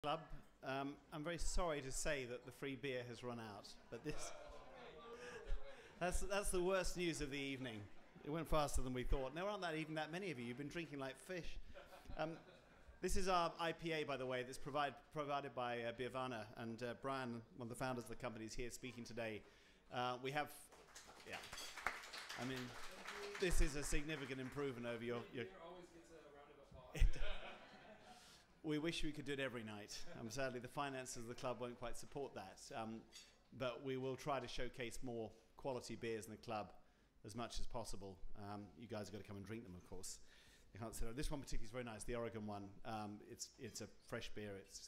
Club. I'm very sorry to say that the free beer has run out, but that's the worst news of the evening. It went faster than we thought. There aren't even that many of you. You've been drinking like fish. This is our IPA, by the way, that's provided by Birvana, and Brian, one of the founders of the company, is here speaking today. I mean, this is a significant improvement over your Always gets a round of applause. We wish we could do it every night. Sadly, the finances of the club won't quite support that. But we will try to showcase more quality beers in the club as much as possible. You guys have got to come and drink them, of course. You can't say, this one particularly is very nice, the Oregon one. It's a fresh beer. It's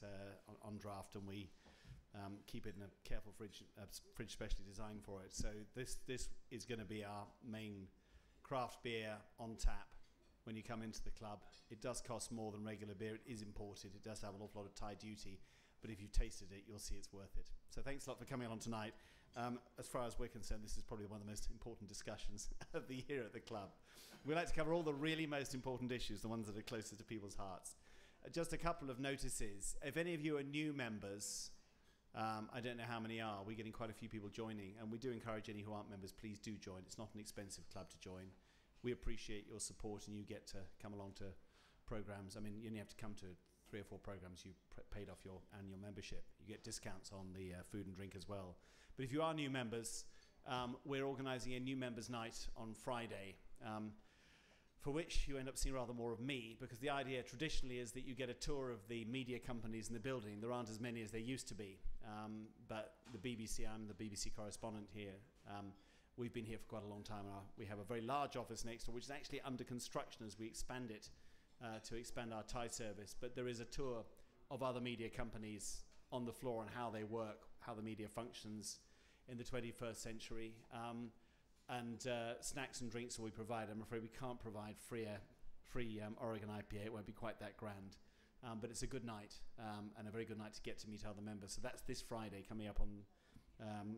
on draft, and we keep it in a careful fridge specially designed for it. So this is going to be our main craft beer on tap when you come into the club. It does cost more than regular beer. It is imported. It does have an awful lot of Thai duty. But if you've tasted it, you'll see it's worth it. So thanks a lot for coming along tonight. As far as we're concerned, this is probably one of the most important discussions of the year at the club. We like to cover all the really most important issues, the ones that are closest to people's hearts. Just a couple of notices. If any of you are new members, I don't know how many are. We're getting quite a few people joining. And we do encourage any who aren't members, please do join. It's not an expensive club to join. We appreciate your support, and you get to come along to programs. I mean, you only have to come to 3 or 4 programs. You paid off your annual membership. You get discounts on the food and drink as well. But if you are new members, we're organising a new members night on Friday, for which you end up seeing rather more of me, because the idea traditionally is that you get a tour of the media companies in the building. There aren't as many as there used to be. But the BBC, I'm the BBC correspondent here. We've been here for quite a long time. We have a very large office next door, which is actually under construction as we expand it to expand our Thai service. But there is a tour of other media companies on the floor and how they work, how the media functions in the 21st century. And snacks and drinks will we provide. I'm afraid we can't provide free Oregon IPA. It won't be quite that grand. But it's a good night, and a very good night to get to meet other members. So that's this Friday coming up on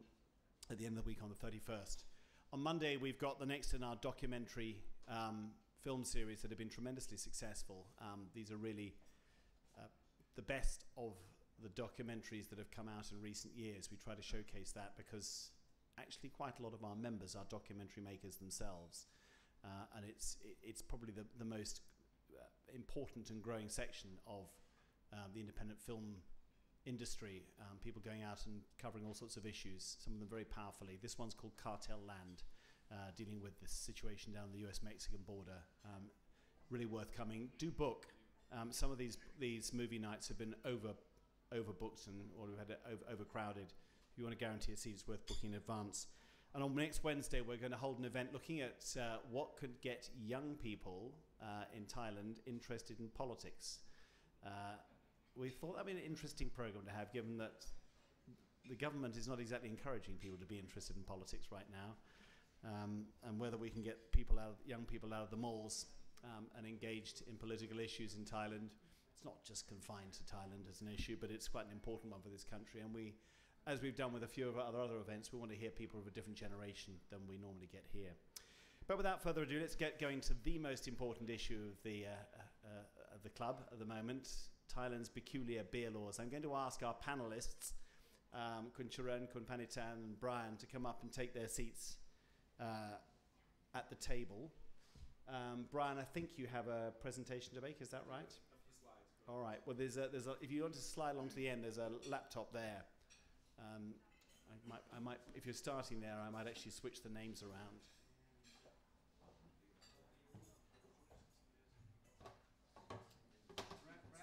at the end of the week on the 31st. On Monday, we've got the next in our documentary film series that have been tremendously successful. These are really the best of the documentaries that have come out in recent years. We try to showcase that because actually quite a lot of our members are documentary makers themselves. And it's probably the most important and growing section of the independent film industry, people going out and covering all sorts of issues, some of them very powerfully. This one's called Cartel Land, dealing with this situation down the US-Mexican border. Really worth coming. Do book. Some of these movie nights have been overbooked or we've had it overcrowded. If you want to guarantee a seat, it's worth booking in advance. And on next Wednesday, we're going to hold an event looking at what could get young people in Thailand interested in politics. We thought that would be an interesting program to have, given that the government is not exactly encouraging people to be interested in politics right now, and whether we can get young people out of the malls and engaged in political issues in Thailand. It's not just confined to Thailand as an issue, but it's quite an important one for this country. And as we've done with a few of our other events, we want to hear people of a different generation than we normally get here. But without further ado, let's get going to the most important issue of the club at the moment, Thailand's peculiar beer laws. I'm going to ask our panelists, Kun Charan, Kun Panitan and Brian, to come up and take their seats at the table. Brian, I think you have a presentation to make, is that right? A few slides. All right. Well, if you want to slide along to the end, there's a laptop there. I might, if you're starting there, I might actually switch the names around.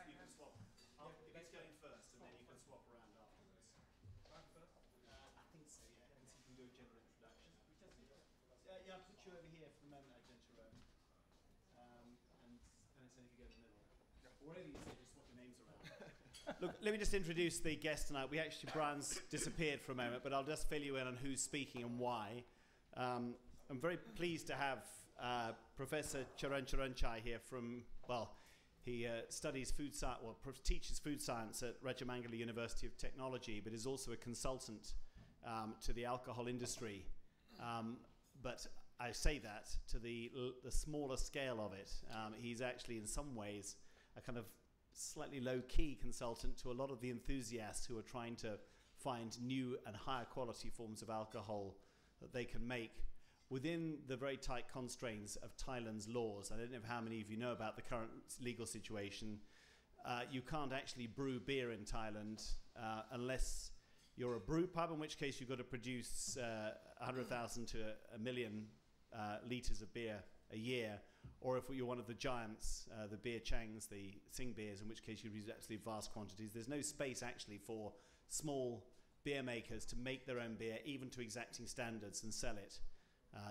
You can swap. If it's going first, and then you can swap around afterwards. I think so, yeah. And so you can do a general introduction. Yeah, I'll put you over here for the moment, Jerome. And so if you go in the middle. Whatever you say, just swap your names around. Look, let me just introduce the guest tonight. Brian's disappeared for a moment, but I'll just fill you in on who's speaking and why. I'm very pleased to have Professor Charan Charanchai here from, he studies food science, teaches food science at Rajamangala University of Technology, but is also a consultant to the alcohol industry. But I say that to the smaller scale of it. He's actually, in some ways, a kind of slightly low-key consultant to a lot of the enthusiasts who are trying to find new and higher quality forms of alcohol that they can make within the very tight constraints of Thailand's laws. I don't know how many of you know about the current legal situation. You can't actually brew beer in Thailand unless you're a brew pub, in which case you've got to produce 100,000 to a million litres of beer a year, or if you're one of the giants, the beer changs, the Sing beers, in which case you use absolutely vast quantities. There's no space actually for small beer makers to make their own beer, even to exacting standards, and sell it.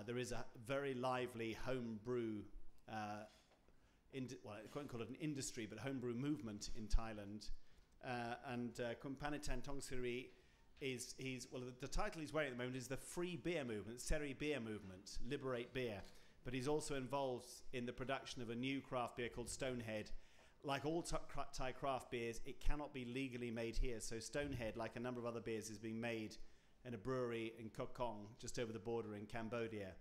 There is a very lively home brew, well, I can't call it an industry, but home brew movement in Thailand. Kumpanitan Tongsiri the title he's wearing at the moment is the Free Beer Movement, Seri Beer Movement, Liberate Beer. But he's also involved in the production of a new craft beer called Stonehead. Like all Thai craft beers, it cannot be legally made here. So Stonehead, like a number of other beers, is being made in a brewery in Koh Kong, just over the border in Cambodia.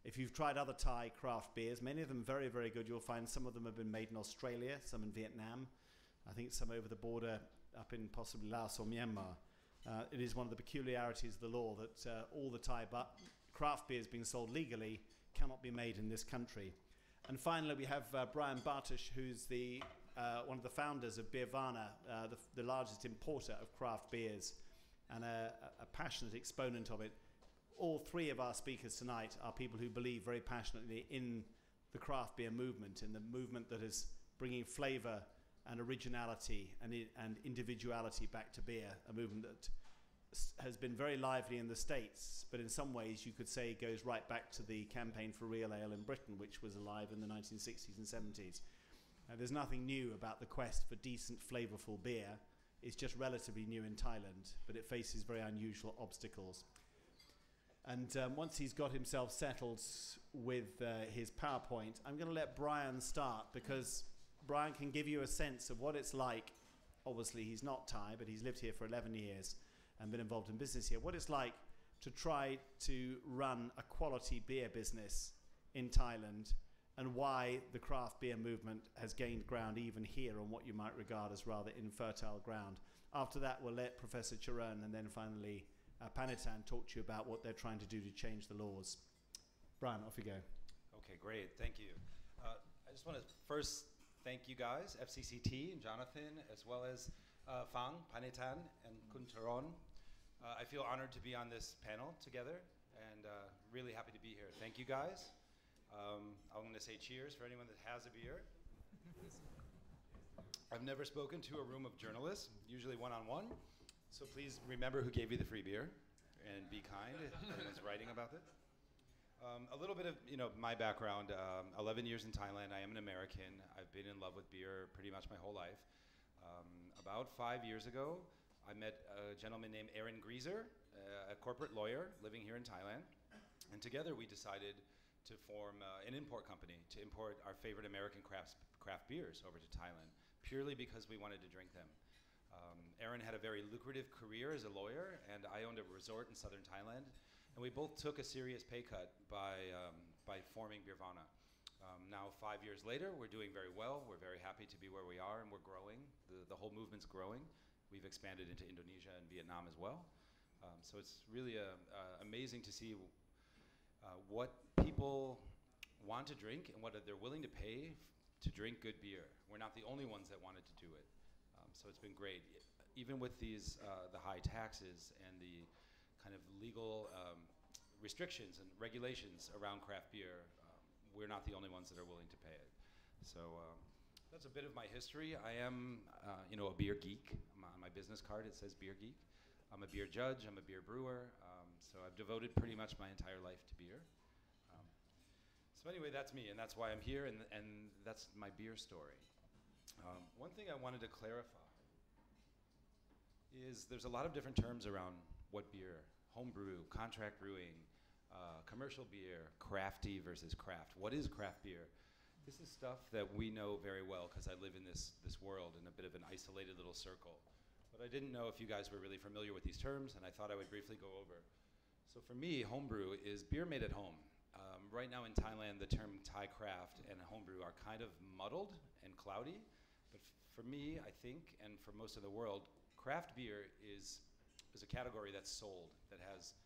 If you've tried other Thai craft beers, many of them very, very good. You'll find some of them have been made in Australia, some in Vietnam. I think some over the border up in possibly Laos or Myanmar. It is one of the peculiarities of the law that all the Thai craft beers being sold legally cannot be made in this country. And finally, we have Brian Bartosh, who's one of the founders of Beervana, the largest importer of craft beers, and a passionate exponent of it. All three of our speakers tonight are people who believe very passionately in the craft beer movement, in the movement that is bringing flavour and originality and individuality back to beer, a movement that has been very lively in the States, but in some ways you could say goes right back to the campaign for real ale in Britain, which was alive in the 1960s and 70s. There's nothing new about the quest for decent, flavourful beer. It's just relatively new in Thailand, but it faces very unusual obstacles. And once he's got himself settled with his PowerPoint, I'm going to let Brian start, because Brian can give you a sense of what it's like. Obviously, he's not Thai, but he's lived here for 11 years and been involved in business here. What it's like to try to run a quality beer business in Thailand, and why the craft beer movement has gained ground even here on what you might regard as rather infertile ground. After that, we'll let Professor Charan and then finally Panitan talk to you about what they're trying to do to change the laws. Brian, off you go. Okay, great. Thank you. I just want to first thank you guys, FCCT and Jonathan, as well as Fang, Panitan, and Kuntaron. I feel honored to be on this panel together, and really happy to be here. Thank you guys. I'm going to say cheers for anyone that has a beer. I've never spoken to a room of journalists, usually one-on-one, so please remember who gave you the free beer, and be kind if anyone's writing about it. A little bit of my background, 11 years in Thailand. I am an American. I've been in love with beer pretty much my whole life. About 5 years ago, I met a gentleman named Aaron Grieser, a corporate lawyer living here in Thailand, and together we decided to form an import company to import our favorite American craft beers over to Thailand, purely because we wanted to drink them. Aaron had a very lucrative career as a lawyer, and I owned a resort in southern Thailand, and we both took a serious pay cut by forming Beervana. Now 5 years later, we're doing very well. We're very happy to be where we are, and we're growing. The whole movement's growing. We've expanded into Indonesia and Vietnam as well. So it's really amazing to see what people want to drink and what they're willing to pay to drink good beer. We're not the only ones that wanted to do it. So it's been great. Even with these the high taxes and the kind of legal restrictions and regulations around craft beer, we're not the only ones that are willing to pay it. So that's a bit of my history. I am a beer geek. On my business card it says beer geek. I'm a beer judge, I'm a beer brewer, so I've devoted pretty much my entire life to beer. So anyway, that's me, and that's why I'm here, and that's my beer story. One thing I wanted to clarify is there's a lot of different terms around what beer: home brew, contract brewing, commercial beer, crafty versus craft. What is craft beer? This is stuff that we know very well because I live in this world in a bit of an isolated little circle. But I didn't know if you guys were really familiar with these terms, and I thought I would briefly go over. So for me, homebrew is beer made at home. Right now in Thailand, the term Thai craft and homebrew are kind of muddled and cloudy. But for me, I think, and for most of the world, craft beer is a category that's sold, that has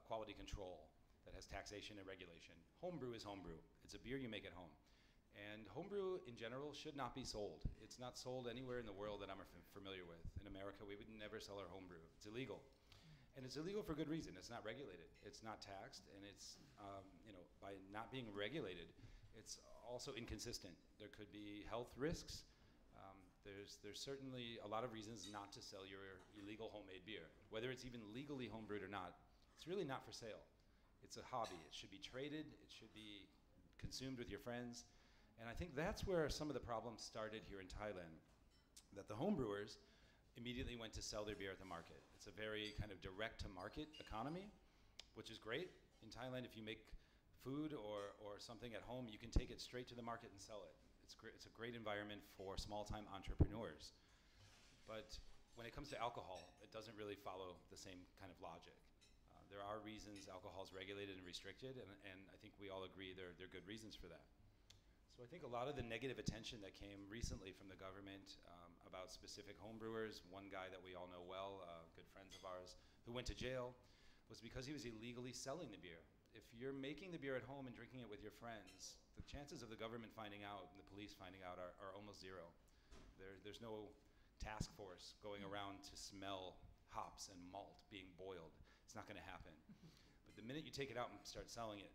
quality control, that has taxation and regulation. Homebrew is homebrew. It's a beer you make at home. And homebrew, in general, should not be sold. It's not sold anywhere in the world that I'm familiar with. In America, we would never sell our homebrew. It's illegal. And it's illegal for good reason. It's not regulated. It's not taxed. And it's, by not being regulated, it's also inconsistent. There could be health risks. There's certainly a lot of reasons not to sell your illegal homemade beer. Whether it's even legally homebrewed or not, it's really not for sale. It's a hobby. It should be traded. It should be consumed with your friends. And I think that's where some of the problems started here in Thailand, that the homebrewers immediately went to sell their beer at the market. It's a very kind of direct-to-market economy, which is great. In Thailand, if you make food or something at home, you can take it straight to the market and sell it. It's a great environment for small-time entrepreneurs. But when it comes to alcohol, it doesn't really follow the same kind of logic. There are reasons alcohol is regulated and restricted, and I think we all agree there are good reasons for that. So I think a lot of the negative attention that came recently from the government about specific homebrewers, one guy that we all know well, good friends of ours, who went to jail, was because he was illegally selling the beer. If you're making the beer at home and drinking it with your friends, the chances of the government finding out and the police finding out are almost zero. There's no task force going around to smell hops and malt being boiled. It's not going to happen. But the minute you take it out and start selling it,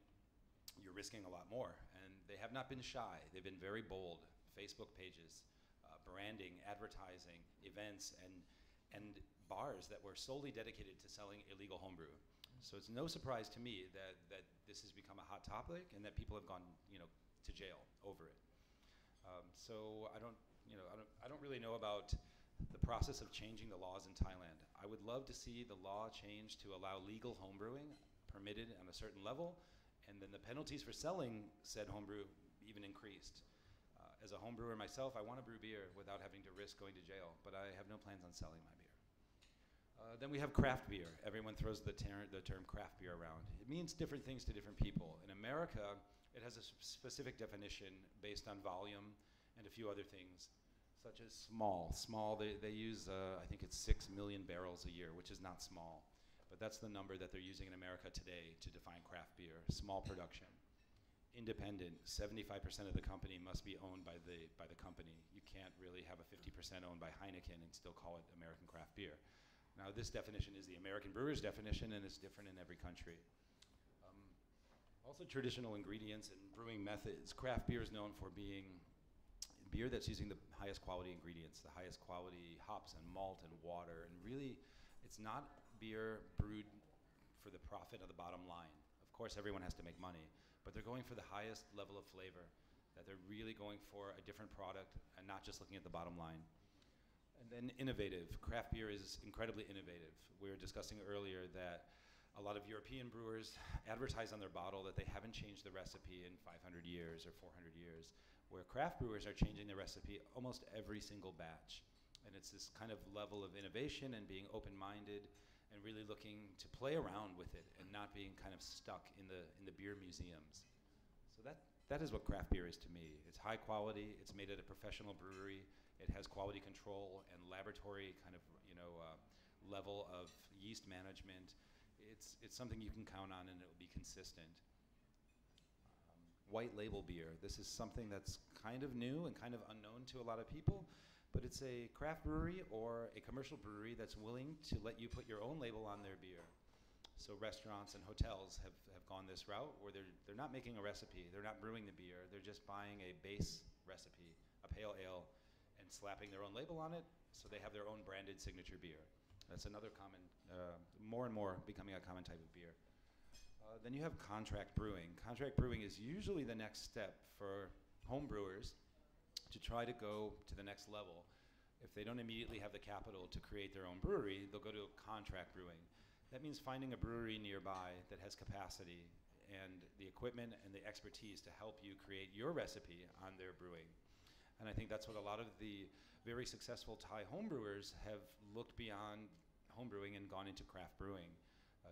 you're risking a lot more. And they have not been shy. They've been very bold. Facebook pages, branding, advertising, events, and bars that were solely dedicated to selling illegal homebrew. So it's no surprise to me that this has become a hot topic and that people have gone, to jail over it. So I don't really know about the process of changing the laws in Thailand. I would love to see the law change to allow legal homebrewing permitted on a certain level, and then the penalties for selling said homebrew even increased. As a homebrewer myself, I want to brew beer without having to risk going to jail, but I have no plans on selling my beer. Then we have craft beer. Everyone throws the term craft beer around. It means different things to different people. In America, it has a specific definition based on volume and a few other things, such as small. Small, they use, I think it's 6 million barrels a year, which is not small. But that's the number that they're using in America today to define craft beer, small production. Independent, 75% of the company must be owned by the company. You can't really have a 50% owned by Heineken and still call it American craft beer. Now, this definition is the American brewer's definition, and it's different in every country. Also, traditional ingredients and brewing methods. Craft beer is known for being beer that's using the highest quality ingredients, the highest quality hops and malt and water, and really, it's not beer brewed for the profit of the bottom line. Of course, everyone has to make money, but they're going for the highest level of flavor, that they're really going for a different product and not just looking at the bottom line. And then innovative. Craft beer is incredibly innovative. We were discussing earlier that a lot of European brewers advertise on their bottle that they haven't changed the recipe in 500 years or 400 years, where craft brewers are changing the recipe almost every single batch. And it's this kind of level of innovation and being open-minded and really looking to play around with it and not being kind of stuck in the beer museums. So that is what craft beer is to me. It's high quality, it's made at a professional brewery, it has quality control and laboratory kind of level of yeast management. It's something you can count on and it will be consistent. White label beer. This is something that's kind of new and kind of unknown to a lot of people, but it's a craft brewery or a commercial brewery that's willing to let you put your own label on their beer. So restaurants and hotels have gone this route where they're not making a recipe, they're not brewing the beer, they're just buying a base recipe, a pale ale, and slapping their own label on it, so they have their own branded signature beer. That's another common, more and more becoming a common type of beer. Then you have contract brewing. Contract brewing is usually the next step for home brewers to try to go to the next level. If they don't immediately have the capital to create their own brewery, they'll go to contract brewing. That means finding a brewery nearby that has capacity and the equipment and the expertise to help you create your recipe on their brewing. And I think that's what a lot of the very successful Thai homebrewers have looked beyond homebrewing and gone into craft brewing.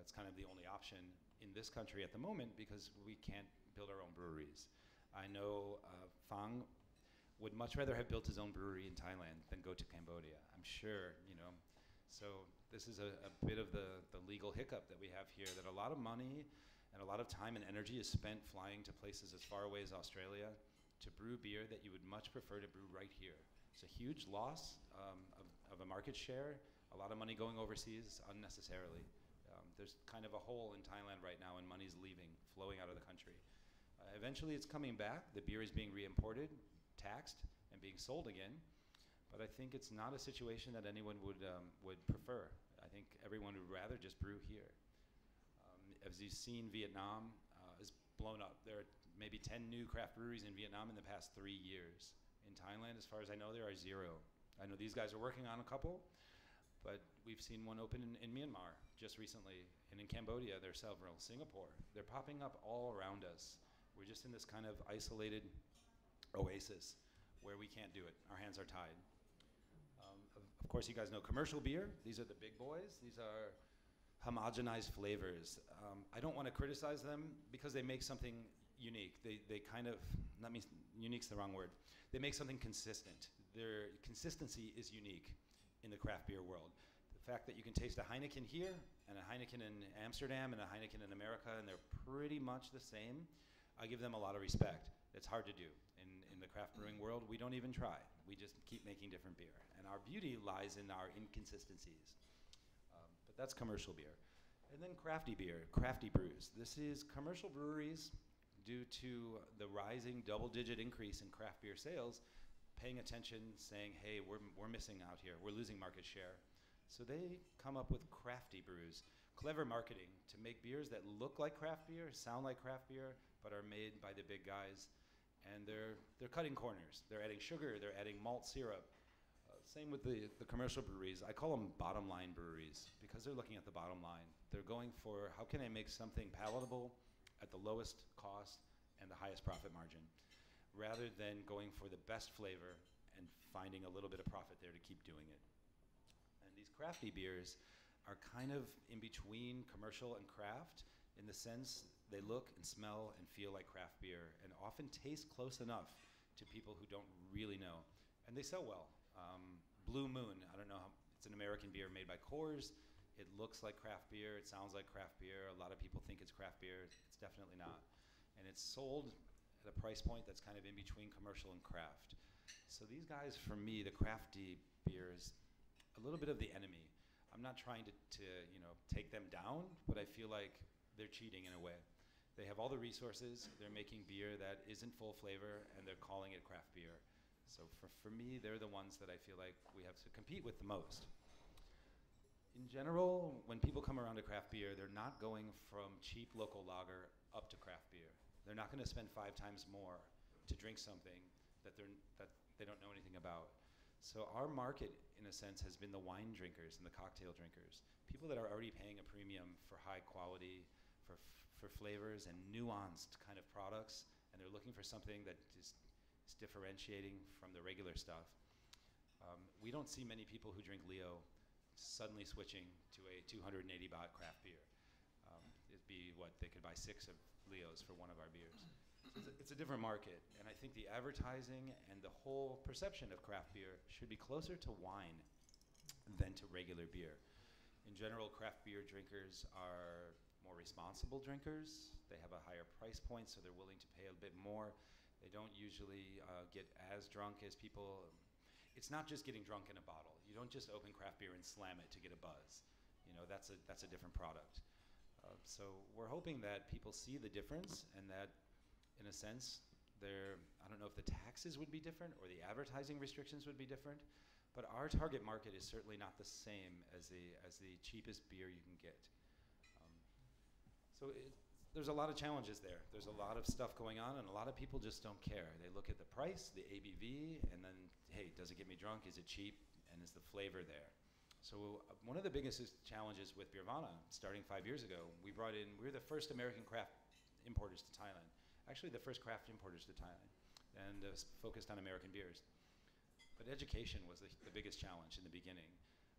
It's kind of the only option in this country at the moment because we can't build our own breweries. I know Phang would much rather have built his own brewery in Thailand than go to Cambodia. I'm sure, you know. So this is a bit of the legal hiccup that we have here, that a lot of money and a lot of time and energy is spent flying to places as far away as Australia to brew beer that you would much prefer to brew right here. It's a huge loss of a market share, a lot of money going overseas unnecessarily. There's kind of a hole in Thailand right now, and money's leaving, flowing out of the country. Eventually it's coming back. The beer is being re-imported, taxed, and being sold again. But I think it's not a situation that anyone would prefer. I think everyone would rather just brew here. As you've seen, Vietnam is blown up. There are maybe 10 new craft breweries in Vietnam in the past 3 years. In Thailand, as far as I know, there are 0. I know these guys are working on a couple, but we've seen one open in Myanmar just recently, and in Cambodia there's several. Singapore, they're popping up all around us. We're just in this kind of isolated oasis where we can't do it. Our hands are tied. Of course, you guys know commercial beer. These are the big boys. These are homogenized flavors. I don't want to criticize them because they make something unique. They kind of, unique's the wrong word. They make something consistent. Their consistency is unique in the craft beer world. The fact that you can taste a Heineken here and a Heineken in Amsterdam and a Heineken in America, and they're pretty much the same, I give them a lot of respect. It's hard to do. In the craft brewing world, we don't even try. We just keep making different beer. And our beauty lies in our inconsistencies. But that's commercial beer. And then crafty beer, crafty brews. This is commercial breweries, due to the rising double-digit increase in craft beer sales, paying attention, saying, hey, we're missing out here. We're losing market share. So they come up with crafty brews. Clever marketing to make beers that look like craft beer, sound like craft beer, but are made by the big guys. And they're cutting corners. They're adding sugar, they're adding malt syrup. Same with the commercial breweries. I call them bottom line breweries because they're looking at the bottom line. They're going for, how can I make something palatable at the lowest cost and the highest profit margin, rather than going for the best flavor and finding a little bit of profit there to keep doing it. And these crafty beers are kind of in between commercial and craft, in the sense they look and smell and feel like craft beer and often taste close enough to people who don't really know. And they sell well. Blue Moon, I don't know, it's an American beer made by Coors. It looks like craft beer, it sounds like craft beer. A lot of people think it's craft beer. It's definitely not. And it's sold at a price point that's kind of in between commercial and craft. So these guys, for me, the crafty beers, a little bit of the enemy. I'm not trying to take them down, but I feel like they're cheating in a way. They have all the resources, they're making beer that isn't full flavor, and they're calling it craft beer. So for me, they're the ones that I feel like we have to compete with the most. In general, when people come around to craft beer, they're not going from cheap local lager up to craft beer. They're not going to spend 5 times more to drink something that they don't know anything about. So our market, in a sense, has been the wine drinkers and the cocktail drinkers. People that are already paying a premium for high quality, for flavors and nuanced kind of products, and they're looking for something that is differentiating from the regular stuff. We don't see many people who drink Leo suddenly switching to a 280 baht craft beer. It'd be what, they could buy 6 of Leos for one of our beers. So it's a different market, and I think the advertising and the whole perception of craft beer should be closer to wine than to regular beer. In general, craft beer drinkers are more responsible drinkers. They have a higher price point, so they're willing to pay a bit more. They don't usually get as drunk as people. It's not just getting drunk in a bottle. You don't just open craft beer and slam it to get a buzz. You know, that's a different product. So we're hoping that people see the difference, and that, in a sense, I don't know if the taxes would be different or the advertising restrictions would be different, but our target market is certainly not the same as the cheapest beer you can get. There's a lot of challenges there. There's a lot of stuff going on, and a lot of people just don't care. They look at the price, the ABV, and then, hey, does it get me drunk? Is it cheap? And is the flavor there? So one of the biggest challenges with Beervana, starting 5 years ago, we were the first American craft importers to Thailand. Actually, the first craft importers to Thailand, and focused on American beers. But education was the biggest challenge in the beginning.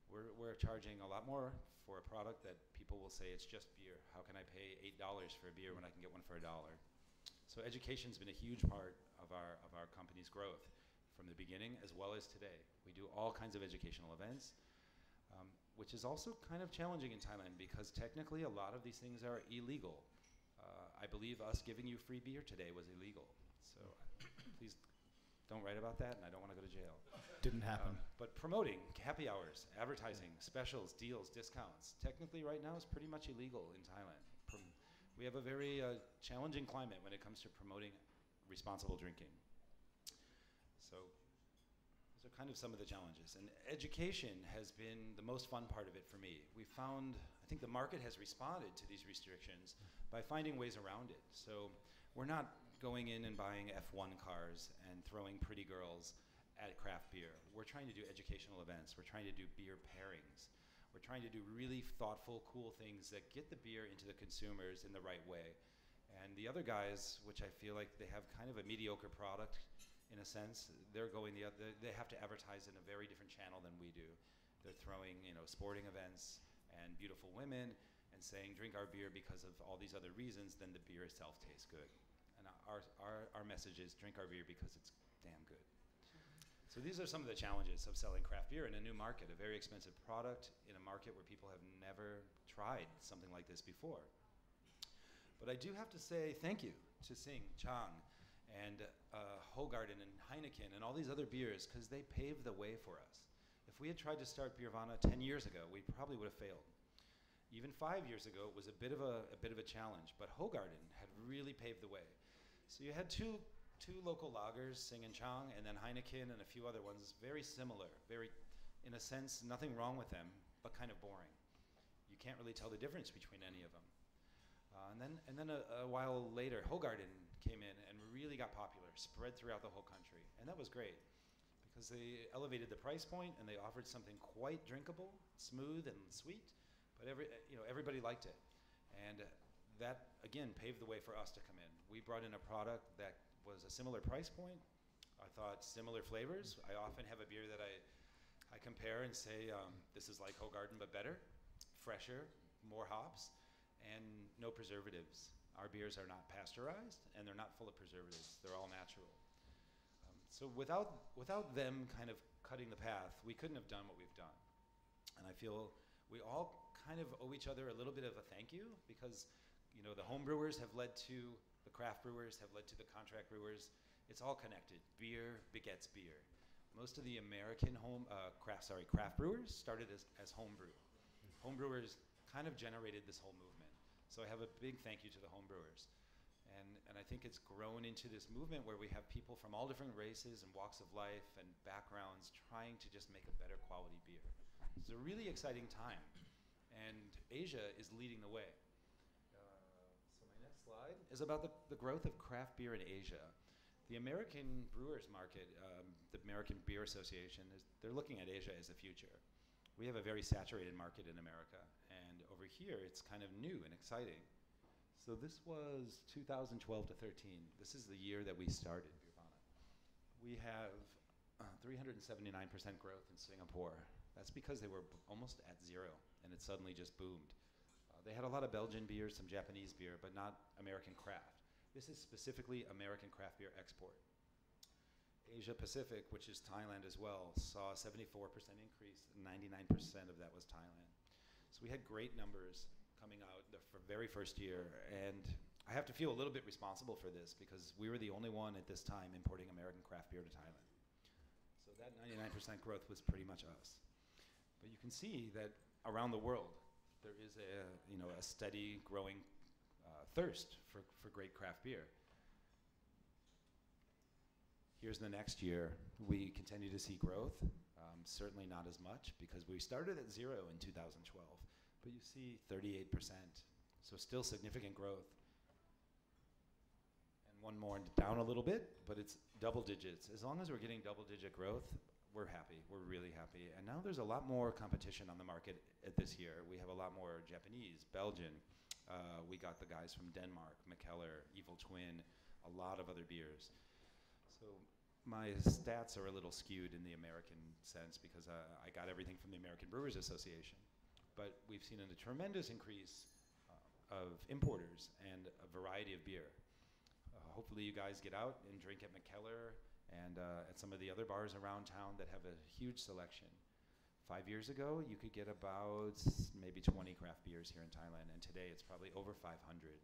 We're charging a lot more for a product that people will say it's just beer. How can I pay $8 for a beer when I can get one for $1? So education's been a huge part of our company's growth. from the beginning as well as today. We do all kinds of educational events, which is also kind of challenging in Thailand because technically a lot of these things are illegal. I believe us giving you free beer today was illegal. So please don't write about that, and I don't want to go to jail. Didn't happen. But promoting, happy hours, advertising, specials, deals, discounts, technically right now is pretty much illegal in Thailand. We have a very challenging climate when it comes to promoting responsible drinking. So those are kind of some of the challenges. And education has been the most fun part of it for me. We found, I think the market has responded to these restrictions by finding ways around it. So we're not going in and buying F1 cars and throwing pretty girls at craft beer. We're trying to do educational events. We're trying to do beer pairings. We're trying to do really thoughtful, cool things that get the beer into the consumers in the right way. And the other guys, which I feel like they have kind of a mediocre product in a sense, they're going the other, they have to advertise in a very different channel than we do. They're throwing, sporting events and beautiful women and saying, drink our beer because of all these other reasons, then the beer itself tastes good. And our message is drink our beer because it's damn good. So these are some of the challenges of selling craft beer in a new market, a very expensive product in a market where people have never tried something like this before. But I do have to say thank you to Sing, Chang, and Hoegaarden and Heineken and all these other beers because they paved the way for us. If we had tried to start Beervana 10 years ago, we probably would have failed. Even 5 years ago, it was a bit of a challenge, but Hoegaarden had really paved the way. So you had two local lagers, Sing and Chang, and then Heineken and a few other ones, very similar, very, in a sense, nothing wrong with them, but kind of boring. You can't really tell the difference between any of them. And then a while later, Hoegaarden came in and really got popular, spread throughout the whole country, and that was great because they elevated the price point and they offered something quite drinkable, smooth and sweet, but everybody liked it, and that again paved the way for us to come in. We brought in a product that was a similar price point. I thought similar flavors. I often have a beer that I compare and say this is like Hoegaarden but better, fresher, more hops, and no preservatives. Our beers are not pasteurized and they're not full of preservatives. They're all natural. So without them kind of cutting the path, we couldn't have done what we've done. And I feel we all kind of owe each other a little bit of a thank you because the home brewers have led to the craft brewers, have led to the contract brewers. It's all connected. Beer begets beer. Most of the American craft brewers started as home brew. Home brewers kind of generated this whole movement. So I have a big thank you to the home brewers. And I think it's grown into this movement where we have people from all different races and walks of life and backgrounds trying to just make a better quality beer. It's a really exciting time. And Asia is leading the way. So my next slide is about the growth of craft beer in Asia. The American brewers market, the American Beer Association, they're looking at Asia as the future. We have a very saturated market in America, and over here it's kind of new and exciting. So this was 2012 to 13. This is the year that we started Beervana. We have 379% growth in Singapore. That's because they were almost at zero, and it suddenly just boomed. They had a lot of Belgian beers, some Japanese beer, but not American craft. This is specifically American craft beer export. Asia Pacific, which is Thailand as well, saw a 74% increase, and 99% of that was Thailand. So we had great numbers coming out the very first year, and I have to feel a little bit responsible for this because we were the only one at this time importing American craft beer to Thailand. So that 99% growth was pretty much us. But you can see that around the world, there is a steady growing thirst for great craft beer. Here's the next year. We continue to see growth, certainly not as much because we started at zero in 2012, but you see 38%, so still significant growth. And one more down a little bit, but it's double digits. As long as we're getting double-digit growth, we're happy. We're really happy. And now there's a lot more competition on the market at this year. We have a lot more Japanese, Belgian. We got the guys from Denmark, Mikkeller, Evil Twin, a lot of other beers. So my stats are a little skewed in the American sense because I got everything from the American Brewers Association. But we've seen a tremendous increase of importers and a variety of beer. Hopefully you guys get out and drink at Mikkeller and at some of the other bars around town that have a huge selection. 5 years ago, you could get about maybe 20 craft beers here in Thailand, and today it's probably over 500.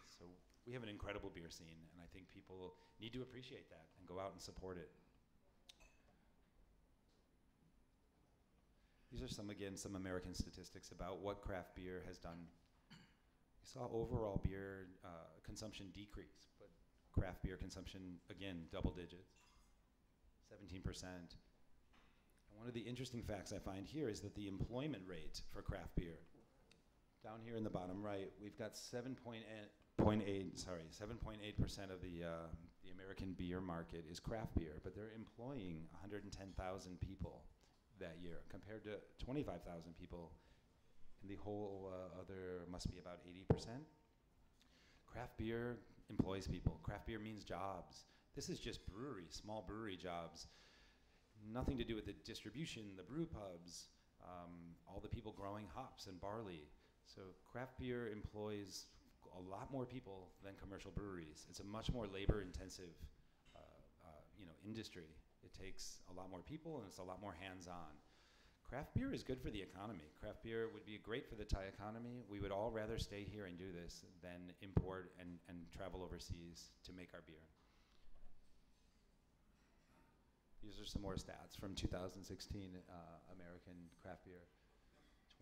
So we have an incredible beer scene, and I think people need to appreciate that and go out and support it. These are some American statistics about what craft beer has done. We saw overall beer consumption decrease, but craft beer consumption, again, double digits, 17%. And one of the interesting facts I find here is that the employment rate for craft beer, down here in the bottom right, we've got 7.8% of the American beer market is craft beer, but they're employing 110,000 people that year, compared to 25,000 people in the whole other, must be about 80%. Craft beer employs people. Craft beer means jobs. This is just brewery, small brewery jobs. Nothing to do with the distribution, the brew pubs, all the people growing hops and barley. So craft beer employs a lot more people than commercial breweries. It's a much more labor-intensive industry. It takes a lot more people and it's a lot more hands-on. Craft beer is good for the economy. Craft beer would be great for the Thai economy. We would all rather stay here and do this than import and travel overseas to make our beer. These are some more stats from 2016 American craft beer.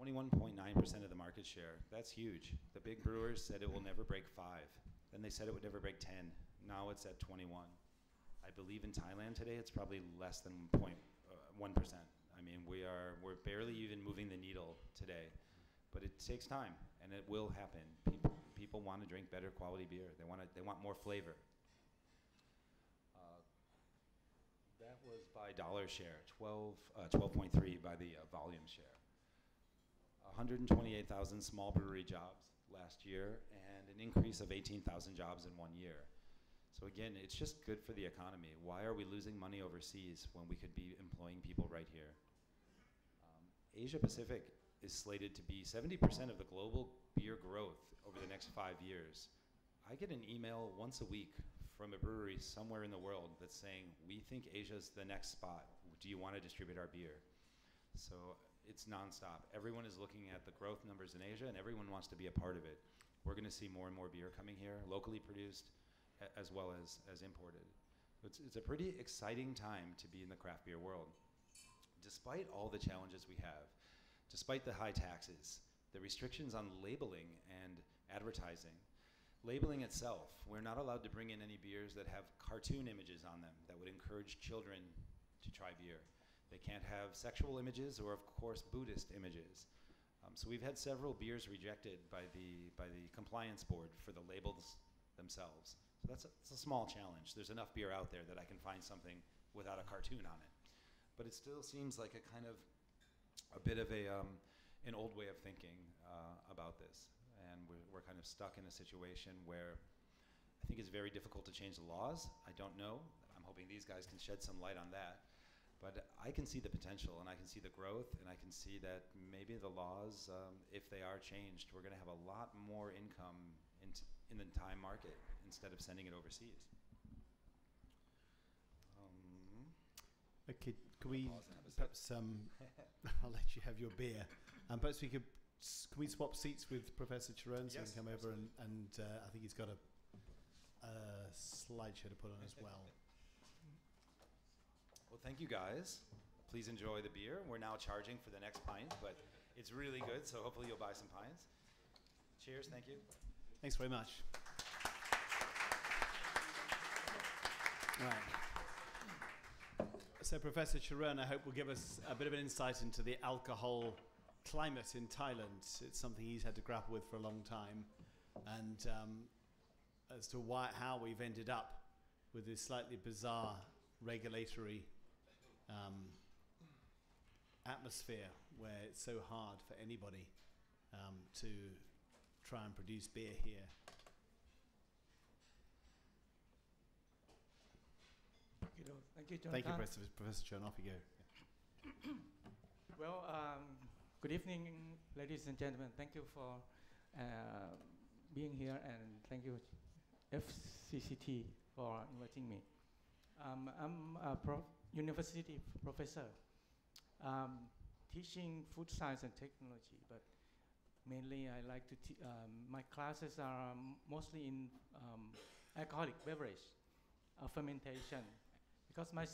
21.9% of the market share. That's huge. The big brewers said it will never break 5. Then they said it would never break 10. Now it's at 21. I believe in Thailand today it's probably less than 1%. I mean, we're barely even moving the needle today, but it takes time and it will happen. People want to drink better quality beer. They want more flavor. That was by dollar share, 12.3 by the volume share. 128,000 small brewery jobs last year and an increase of 18,000 jobs in 1 year. So again, it's just good for the economy. Why are we losing money overseas when we could be employing people right here? Asia Pacific is slated to be 70% of the global beer growth over the next 5 years. I get an email once a week from a brewery somewhere in the world that's saying, we think Asia's the next spot. Do you want to distribute our beer? So it's nonstop. Everyone is looking at the growth numbers in Asia and everyone wants to be a part of it. We're going to see more and more beer coming here, locally produced as well as imported. It's a pretty exciting time to be in the craft beer world. Despite all the challenges we have, despite the high taxes, the restrictions on labeling and advertising, labeling itself, we're not allowed to bring in any beers that have cartoon images on them that would encourage children to try beer. They can't have sexual images or, of course, Buddhist images. So we've had several beers rejected by the compliance board for the labels themselves. So that's a small challenge. There's enough beer out there that I can find something without a cartoon on it. But it still seems like a bit of an old way of thinking about this. And we're kind of stuck in a situation where I think it's very difficult to change the laws. I don't know. I'm hoping these guys can shed some light on that. But I can see the potential and I can see the growth and I can see that maybe the laws, if they are changed, we're going to have a lot more income in the Thai market instead of sending it overseas. Okay, can we perhaps I'll let you have your beer. Perhaps can we swap seats with Professor Charan so he can come over and I think he's got a slideshow to put on as well. Well, thank you guys. Please enjoy the beer. We're now charging for the next pint, but it's really good, so hopefully you'll buy some pints. Cheers, thank you. Thanks very much. Right. So Professor Charan, I hope will give us a bit of an insight into the alcohol climate in Thailand. It's something he's had to grapple with for a long time, and as to how we've ended up with this slightly bizarre regulatory atmosphere where it's so hard for anybody to try and produce beer here. Thank you, John. Thank you, Professor Charan. Off you go. Well, good evening, ladies and gentlemen. Thank you for being here, and thank you, FCCT, for inviting me. I'm a university professor, teaching food science and technology, but mainly I like to my classes are mostly in alcoholic beverage fermentation, because my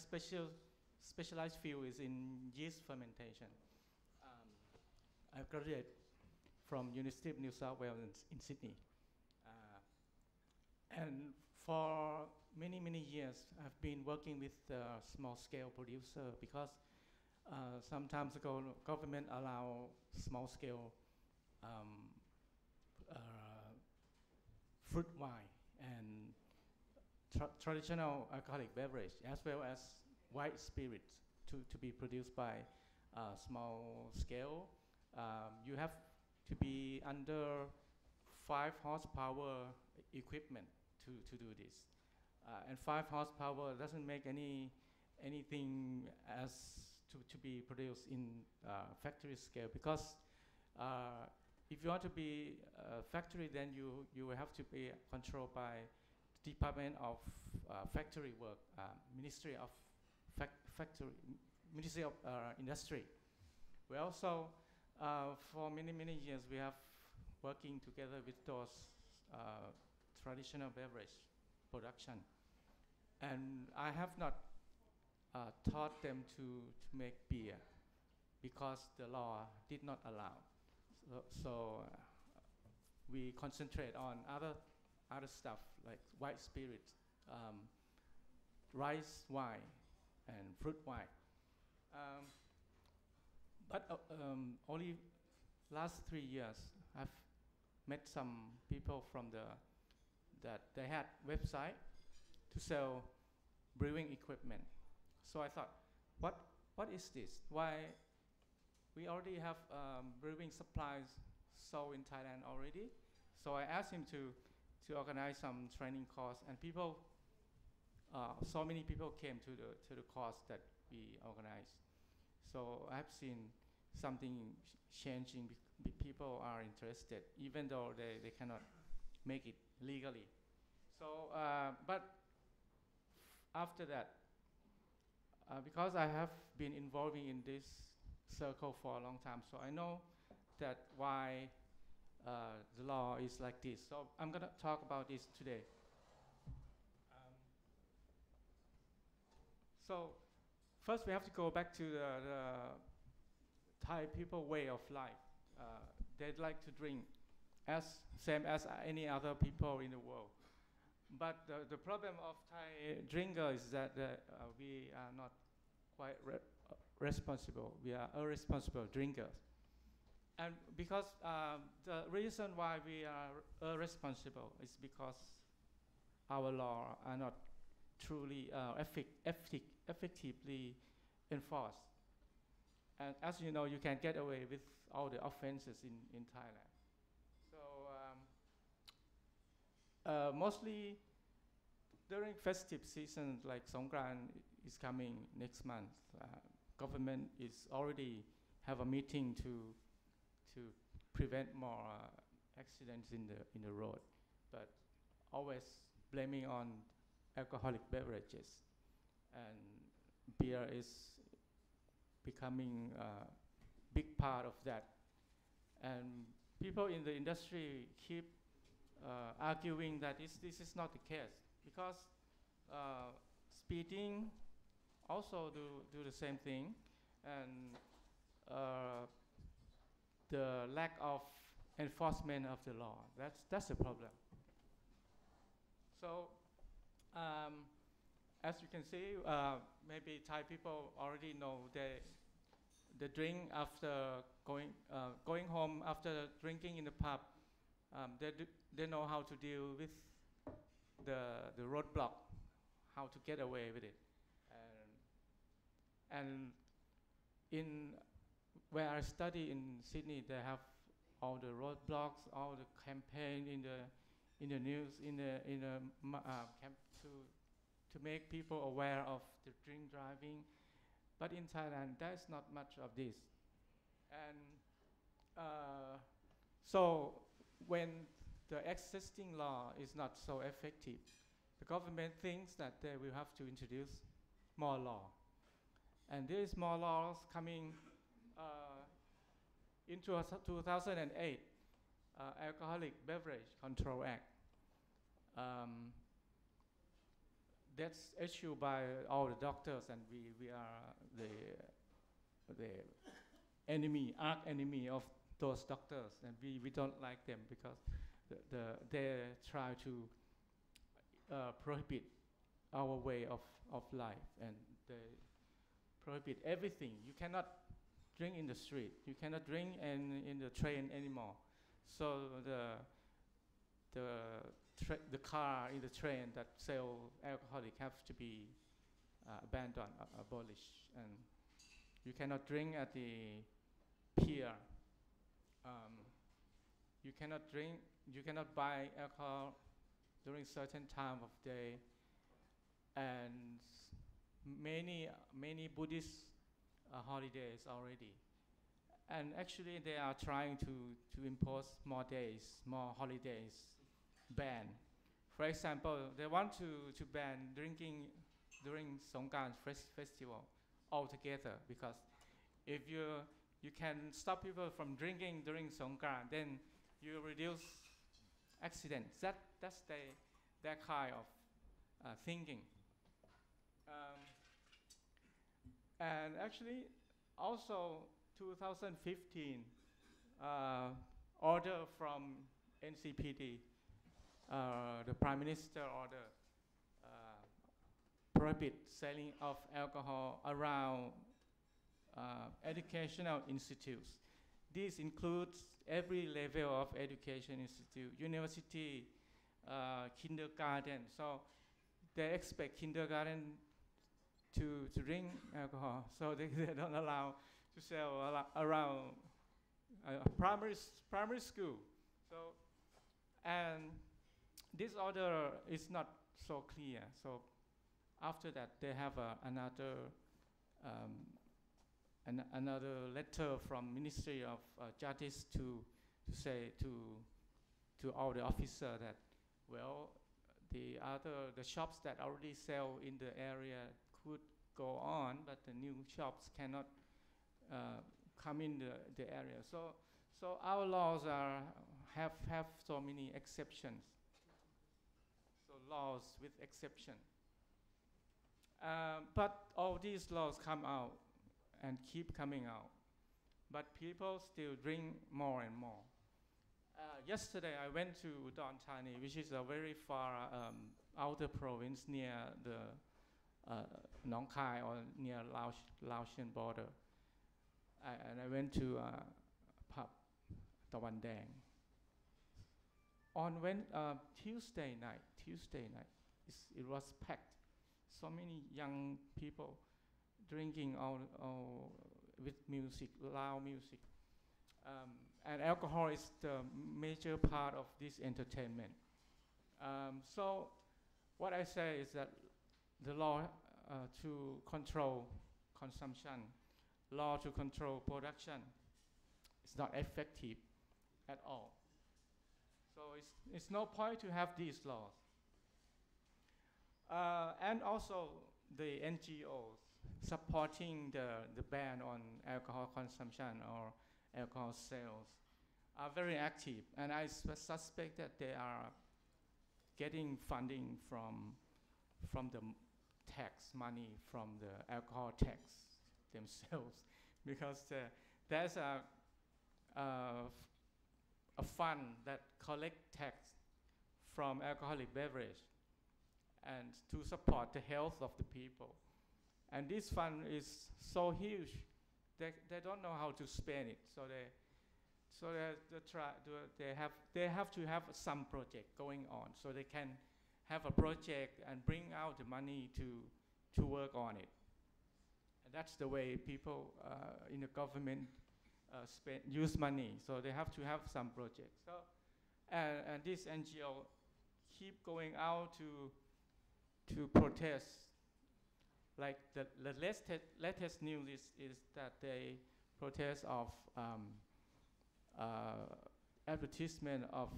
specialized field is in yeast fermentation. I graduated from University of New South Wales in Sydney. And for many years, I've been working with small-scale producer, because some times ago, government allow small-scale fruit wine and traditional alcoholic beverage, as well as white spirits to be produced by small scale. You have to be under 5 horsepower equipment to do this. And 5 horsepower doesn't make anything as to be produced in factory scale, because if you want to be a factory, then you will have to be controlled by Department of Factory Work, Ministry of Ministry of Industry. We also, for many years, we have working together with those traditional beverage production. And I have not taught them to make beer, because the law did not allow. So we concentrate on other stuff like white spirit, rice wine, and fruit wine. But only last 3 years, I've met some people from that they had website to sell brewing equipment. So I thought, what is this? Why we already have brewing supplies sold in Thailand already? So I asked him to organize some training course, and people, so many people came to the course that we organized. So I've seen something changing. People are interested, even though they cannot make it legally. So, but after that, because I have been involving in this circle for a long time, so I know that why the law is like this. So I'm going to talk about this today. So first we have to go back to the Thai people way of life. They'd like to drink same as any other people in the world. But the problem of Thai drinker is that we are not quite responsible. We are irresponsible drinkers. And because the reason why we are irresponsible is because our laws are not truly effectively enforced. And as you know, you can get away with all the offenses in Thailand. So mostly during festive season, like Songkran is coming next month, government is already have a meeting to prevent more accidents in the road, but always blaming on alcoholic beverages, and beer is becoming a big part of that. And people in the industry keep arguing that this is not the case, because speeding also do the same thing, and the lack of enforcement of the law, that's the problem. So as you can see, maybe Thai people already know the drink after going home after drinking in the pub. They know how to deal with the roadblock, how to get away with it. And in where I study in Sydney, they have all the roadblocks, all the campaign in the news, to make people aware of the drink driving. But in Thailand, there's not much of this. And so when the existing law is not so effective, the government thinks that they will have to introduce more law. And there is more laws coming in 2008, Alcoholic Beverage Control Act. That's issued by all the doctors, and we are the enemy, arch enemy of those doctors, and we don't like them because they try to prohibit our way of life, and they prohibit everything. You cannot drink in the street. You cannot drink in the train anymore. So the car in the train that sell alcoholic have to be abandoned, abolished, and you cannot drink at the pier. You cannot drink. You cannot buy alcohol during certain time of day, and many Buddhist holidays already. And actually, they are trying to impose more days, more holidays, ban. For example, they want to ban drinking during Songkran festival altogether, because if you can stop people from drinking during Songkran, then you reduce accidents. That's their kind of thinking. And actually, also 2015 order from NCPD, the Prime Minister order prohibit selling of alcohol around educational institutes. This includes every level of education institute, university, kindergarten. So they expect kindergarten to drink alcohol, so they don't allow to sell around primary school. So, and this order is not so clear. So after that, they have another letter from Ministry of Justice to say to all the officers that, well, the shops that already sell in the area could go on, but the new shops cannot come in the area. So our laws have so many exceptions. So laws with exception. But all these laws come out and keep coming out. But people still drink more and more. Yesterday I went to Udon Thani, which is a very far outer province near the Nong Khai or near Laotian border. And I went to pub Tawan Dang. On Tuesday night, it was packed. So many young people drinking all with music, loud music. And alcohol is the major part of this entertainment. So what I say is that the law to control consumption, law to control production is not effective at all. So it's no point to have these laws. And also the NGOs supporting the ban on alcohol consumption or alcohol sales are very active, and I suspect that they are getting funding from the tax money from the alcohol tax themselves, because there's a fund that collect tax from alcoholic beverage and to support the health of the people. And this fund is so huge, they don't know how to spend it. So they have to have some project going on, so they can have a project and bring out the money to work on it. And that's the way people in the government use money. So they have to have some project. So and this NGO keep going out to protest. Like the latest news is that they protest of advertisement of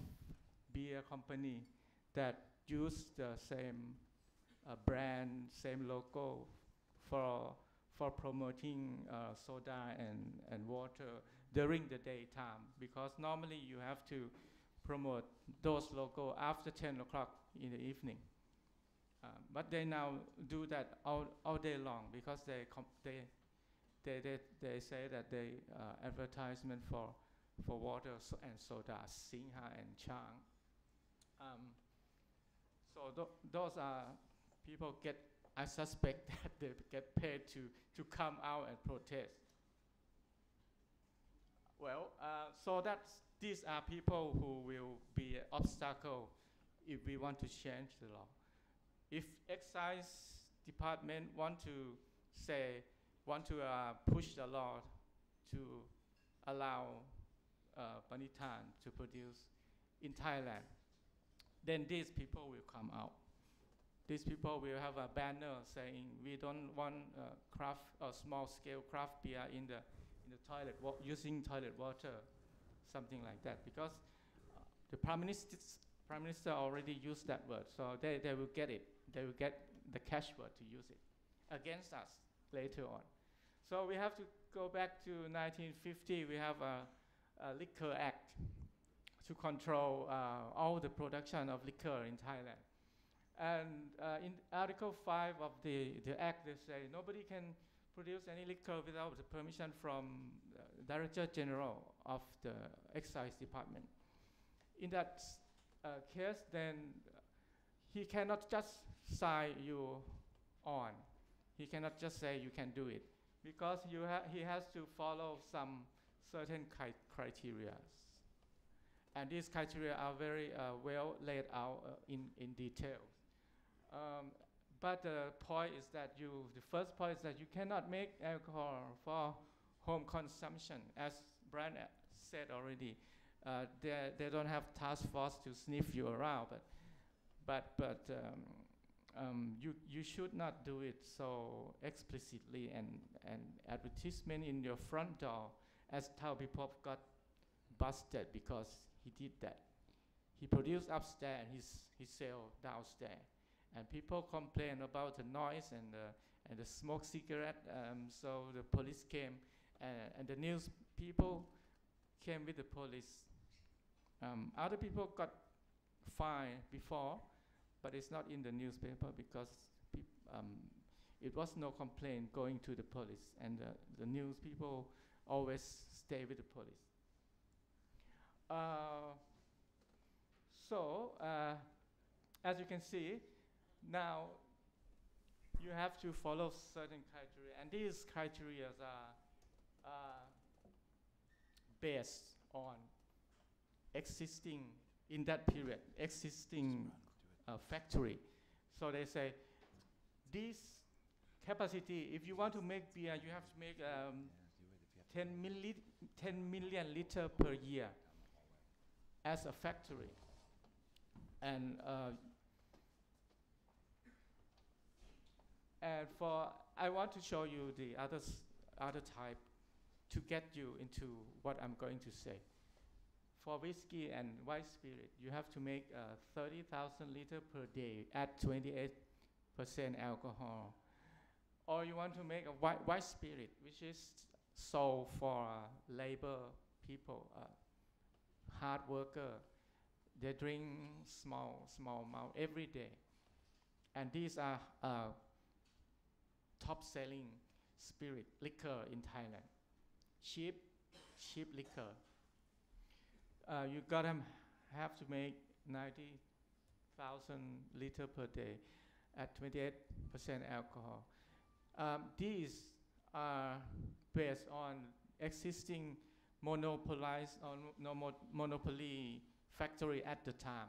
beer company that use the same brand, same logo for promoting soda and water during the daytime, because normally you have to promote those logos after 10 o'clock in the evening. But they now do that all day long, because they say that they advertisement for water and soda, Singha and Chang. So those are people get, I suspect that they get paid to come out and protest. Well, so these are people who will be an obstacle if we want to change the law. If excise department want to push the law to allow Panitan to produce in Thailand, then these people will come out. These people will have a banner saying, we don't want craft or small-scale craft beer in the toilet, using toilet water, something like that. Because the Prime Minister already used that word, so they will get it. They will get the catchword to use it against us later on. So we have to go back to 1950. We have a Liquor Act to control all the production of liquor in Thailand. And in Article 5 of the Act, they say nobody can produce any liquor without the permission from Director General of the Excise Department. In that case, then he cannot just sign you on. He cannot just say you can do it, because he has to follow some certain criteria. And these criteria are very well laid out in detail. But the point is that the first point is that you cannot make alcohol for home consumption. As Brian said already, they don't have task force to sniff you around, but you should not do it so explicitly and advertisement in your front door, as Thai people got busted because he did that. He produced upstairs and he sell downstairs. And people complain about the noise and the smoke cigarette. So the police came, and the news people came with the police. Other people got fined before, but it's not in the newspaper because it was no complaint going to the police, and the news people always stay with the police. As you can see, now you have to follow certain criteria, and these criteria are based on existing, in that period, existing factory. So they say, this capacity, if you want to make beer, you have to make 10 million liter per year as a factory. And I want to show you the other type to get you into what I'm going to say. For whiskey and white spirit, you have to make 30,000 liters per day at 28% alcohol. Or you want to make a white spirit, which is sold for labor people, hard worker. They drink small amount every day. And these are top-selling spirit, liquor in Thailand. Cheap liquor. You gotta have to make 90,000 liters per day at 28% alcohol. These are based on existing monopolized or monopoly factory at the time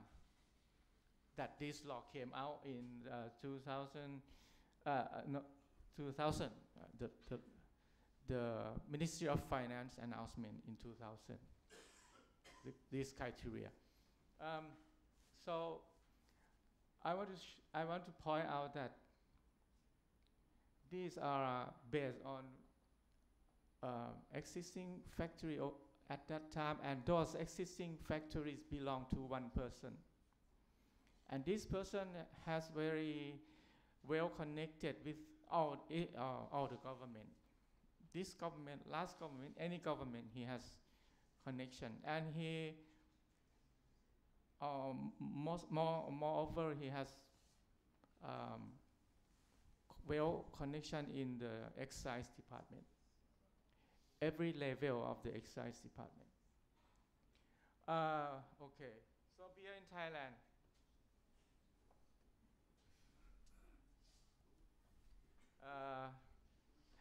that this law came out in 2000. The Ministry of Finance announcement in 2000. These criteria. So I want to point out that these are based on existing factory at that time, and those existing factories belong to one person. And this person has very well connected with all the government. This government, last government, any government, he has connection. And he, moreover, he has well connection in the excise department, every level of the excise department. Okay, so beer in Thailand.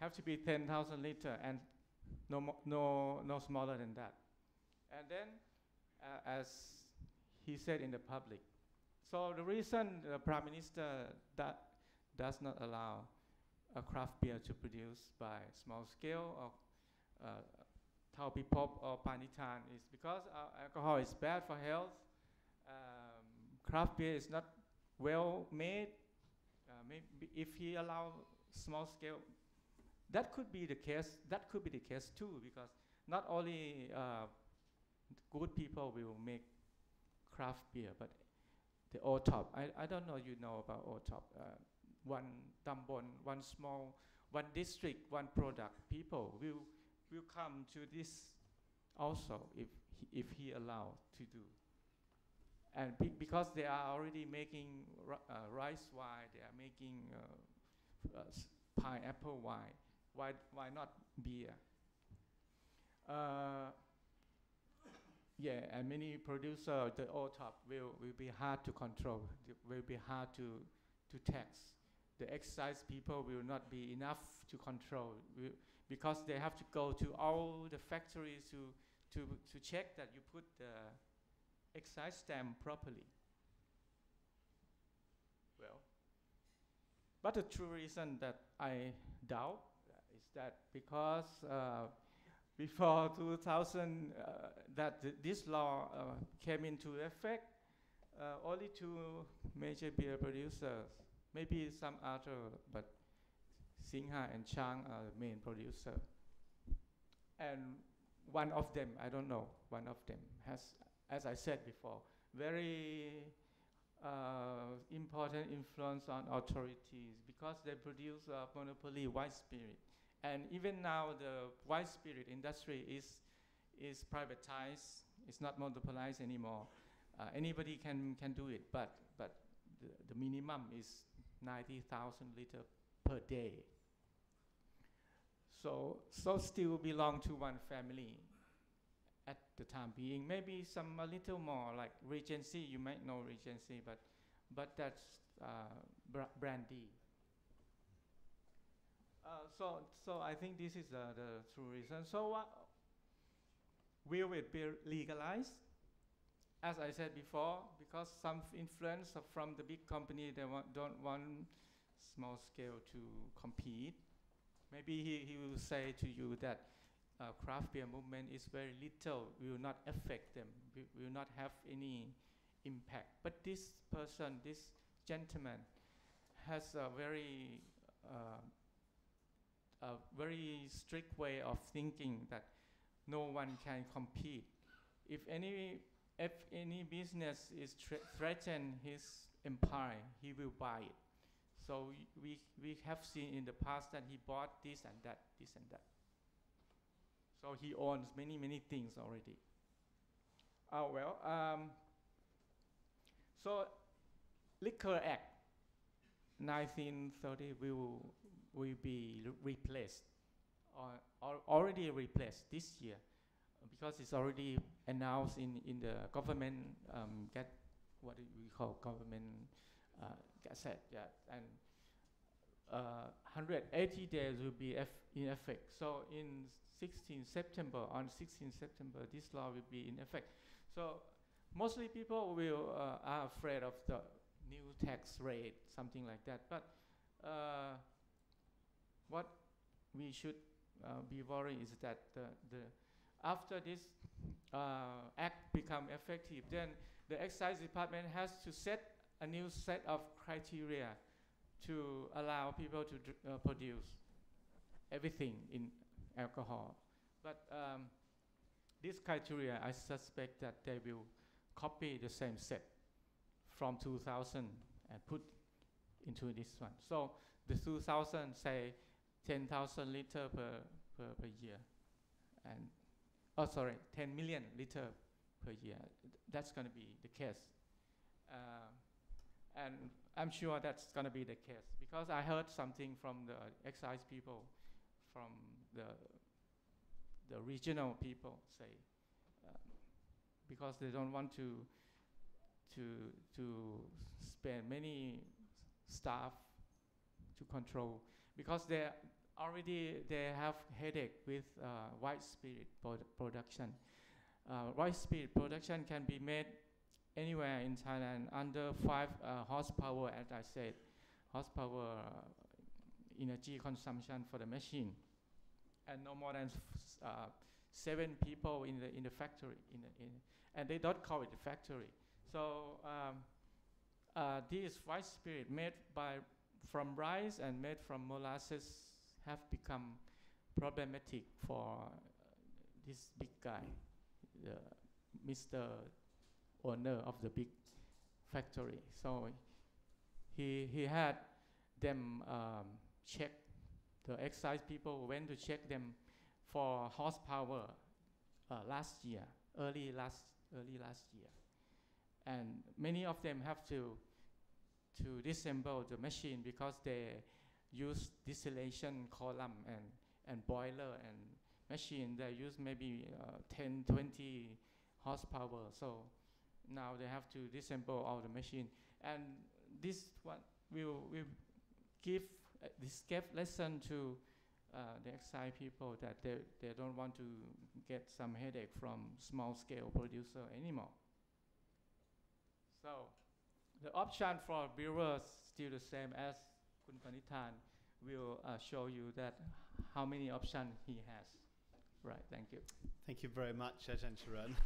Have to be 10,000 liter and no smaller than that. And then, as he said in the public, so the reason the Prime Minister does not allow a craft beer to produce by small scale or Thao Pop or Panitan is because alcohol is bad for health. Craft beer is not well made. Maybe if he allow small scale, that could be the case. That could be the case too, because not only good people will make craft beer, but the O-top. I don't know you know about O-top. One tambon, one small, one district, one product. People will come to this also if he allowed to do. And because they are already making rice wine, they are making pineapple wine. Why not beer? Yeah, and many producers, the O-top will be hard to control. It will be hard to tax. The excise people will not be enough to control because they have to go to all the factories to check that you put the excise stamp properly. Well, but the true reason that I doubt is that because before 2000 this law came into effect, only 2 major beer producers, maybe some other, but Singha and Chang are the main producer. And one of them, I don't know, one of them has, as I said before, very important influence on authorities because they produce monopoly white spirit. And even now the white spirit industry is privatized, it's not monopolized anymore. Anybody can do it, but the minimum is 90,000 liters per day. So still belong to one family at the time being. Maybe some a little more like Regency, you might know Regency, but that's brandy. So I think this is the true reason. So will it be legalized? As I said before, because some influence from the big company, they don't want small scale to compete. Maybe he will say to you that craft beer movement is very little, will not affect them, will not have any impact. But this person, this gentleman, has a very strict way of thinking that no one can compete. If any business is threaten his empire, he will buy it. So we have seen in the past that he bought this and that. So he owns many things already. Oh well. So Liquor Act 1930 will be replaced, or already replaced this year, because it's already announced in the government what do we call government gazette, yeah, and 180 days will be in effect. So in 16 September, this law will be in effect. So mostly people are afraid of the new tax rate, something like that. But what we should be worried is that after this act become effective, then the excise department has to set a new set of criteria to allow people to produce everything in alcohol. But this criteria, I suspect that they will copy the same set from 2000 and put into this one. So the 2000 say 10,000 liter per year, and 10 million liter per year. That's going to be the case, and I'm sure that's going to be the case because I heard something from the excise people, from the regional people say, because they don't want to spend many staff to control, because they have headache with white spirit production. White spirit production can be made anywhere in Thailand under 5 horsepower, as I said, horsepower energy consumption for the machine, and no more than 7 people in the factory, and they don't call it a factory. So this white spirit made from rice and made from molasses have become problematic for this big guy, Mr. owner of the big factory. So he had them check, the excise people went to check them for horsepower early last year, and many of them have to disassemble the machine because they use distillation column and boiler and machine. They use maybe 10, 20 horsepower. So now they have to disassemble all the machine, and this one will give this lesson to the excise people that they don't want to get some headache from small scale producer anymore. So the option for brewers still the same as Kun Panitan will show you that how many options he has. Right, thank you. Thank you very much, Ajahn Charan.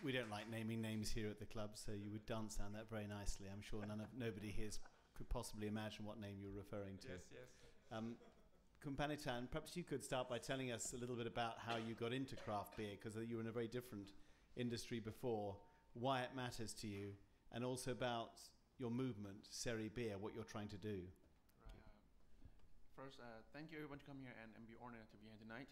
We don't like naming names here at the club, so you would dance down that very nicely. I'm sure nobody here could possibly imagine what name you're referring to. Yes. Kun Panitan, perhaps you could start by telling us a little bit about how you got into craft beer, because you were in a very different industry before, why it matters to you, and also about your movement, Seri Beer, what you're trying to do. First, thank you everyone to come here and be honored to be here tonight.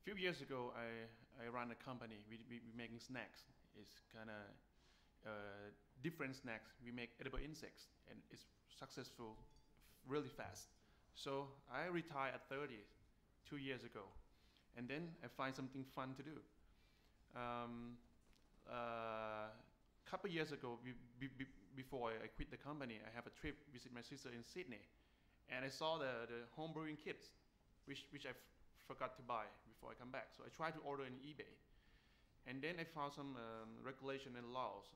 Few years ago, I ran a company. We making snacks. It's kind of different snacks. We make edible insects, and it's successful really fast. So I retired at 30, 2 years ago, and then I find something fun to do. Couple years ago, before I quit the company, I have a trip visit my sister in Sydney, and I saw the home brewing kits, which I forgot to buy before I come back. So I tried to order on eBay, and then I found some regulation and laws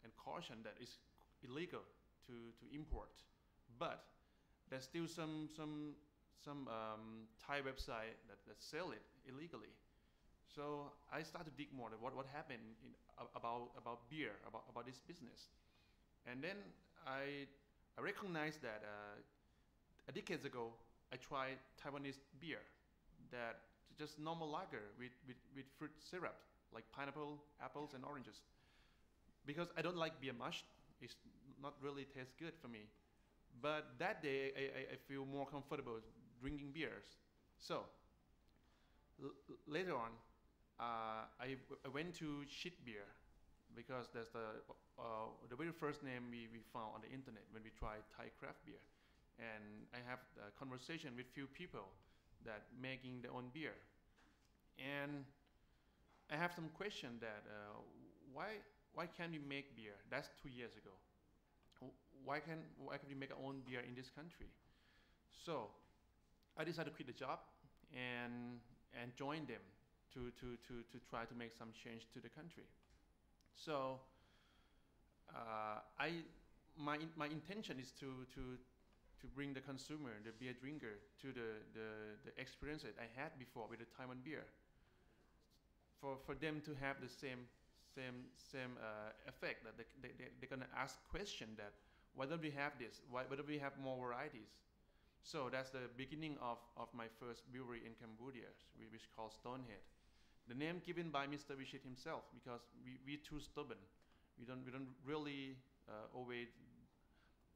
and caution that it's illegal to import, but there's still some Thai website that sell it illegally. So I started to dig more at what happened about beer, about this business, and then I recognized that a decade ago I tried Taiwanese beer, that just normal lager with fruit syrup like pineapple, apples, and oranges. Because I don't like beer much, it's not really tastes good for me. But that day I feel more comfortable drinking beers. So later on, I went to shit beer, because that's the very first name we found on the internet when we tried Thai craft beer. And I have a conversation with few people that making their own beer. And I have some question that why can't we make beer? That's 2 years ago. Why can't we make our own beer in this country? So I decided to quit the job and join them to try to make some change to the country. So my intention is to bring the consumer, the beer drinker, to the experience that I had before with the Taiwan beer. For them to have the same effect, that they're gonna ask question that why don't we have this? Why don't we have more varieties? So that's the beginning of my first brewery in Cambodia, which is called Stonehead. The name given by Mr. Vishit himself, because we're too stubborn. We don't really obey.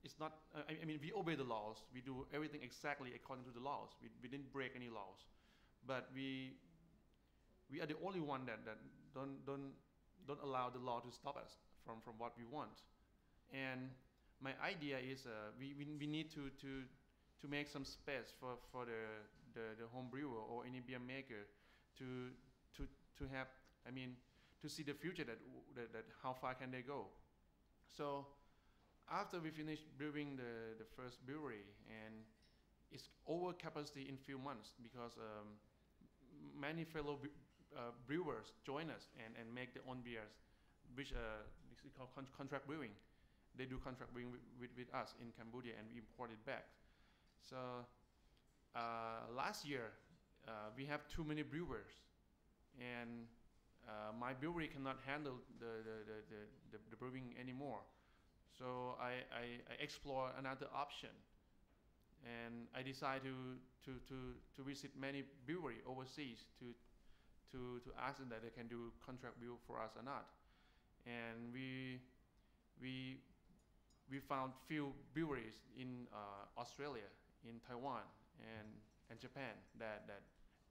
It's not. I mean, we obey the laws. We do everything exactly according to the laws. We didn't break any laws, but we are the only one that don't allow the law to stop us from what we want. And my idea is we need to make some space for the home brewer or any beer maker to have, I mean, to see the future that how far can they go. So after we finished brewing the first brewery, and it's over capacity in few months because many fellow brewers join us and make their own beers, which is called contract brewing. They do contract brewing with us in Cambodia, and we import it back. So last year we have too many brewers, and my brewery cannot handle the brewing anymore. So I explore another option, and I decide to visit many breweries overseas to ask them that they can do contract brew for us or not. And we found few breweries in Australia, in Taiwan, and Japan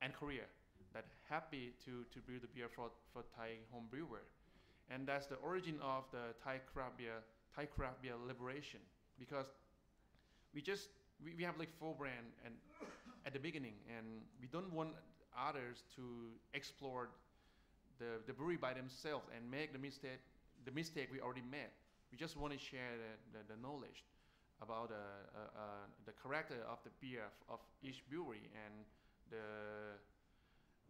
and Korea that happy to brew the beer for Thai home brewer. And that's the origin of the Thai craft beer liberation, because we have like 4 brands and at the beginning, and we don't want others to explore the brewery by themselves and make the mistake we already made. We just want to share the knowledge about the character of the beer of each brewery and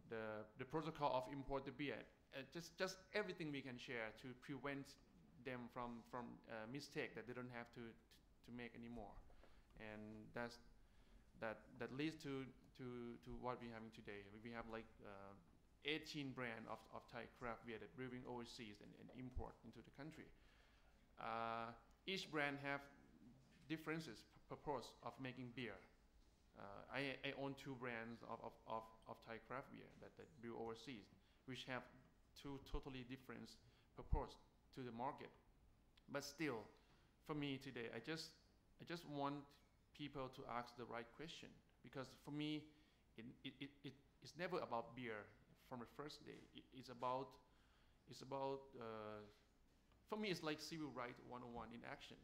the protocol of import the beer. Just everything we can share to prevent them from mistake that they don't have to make anymore. And that leads to what we're having today. We have like 18 brand of Thai craft beer that brewing overseas and import into the country. Each brand have differences purpose of making beer. I own 2 brands of Thai craft beer that brew overseas, which have 2 totally different purpose to the market. But still, for me today, I just want people to ask the right question, because for me, it's never about beer from the first day. It's about for me, it's like civil rights 101 in action.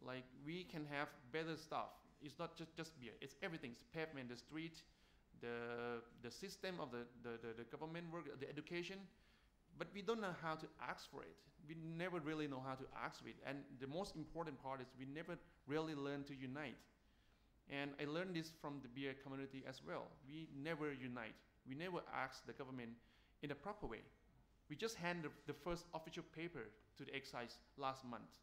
Like, we can have better stuff. It's not just beer. It's everything. It's the pavement, the street, the system of the government work, the education. But we don't know how to ask for it. We never really know how to ask for it. And the most important part is we never really learn to unite. And I learned this from the beer community as well. We never unite. We never ask the government in a proper way. We just hand the first official paper to the excise last month.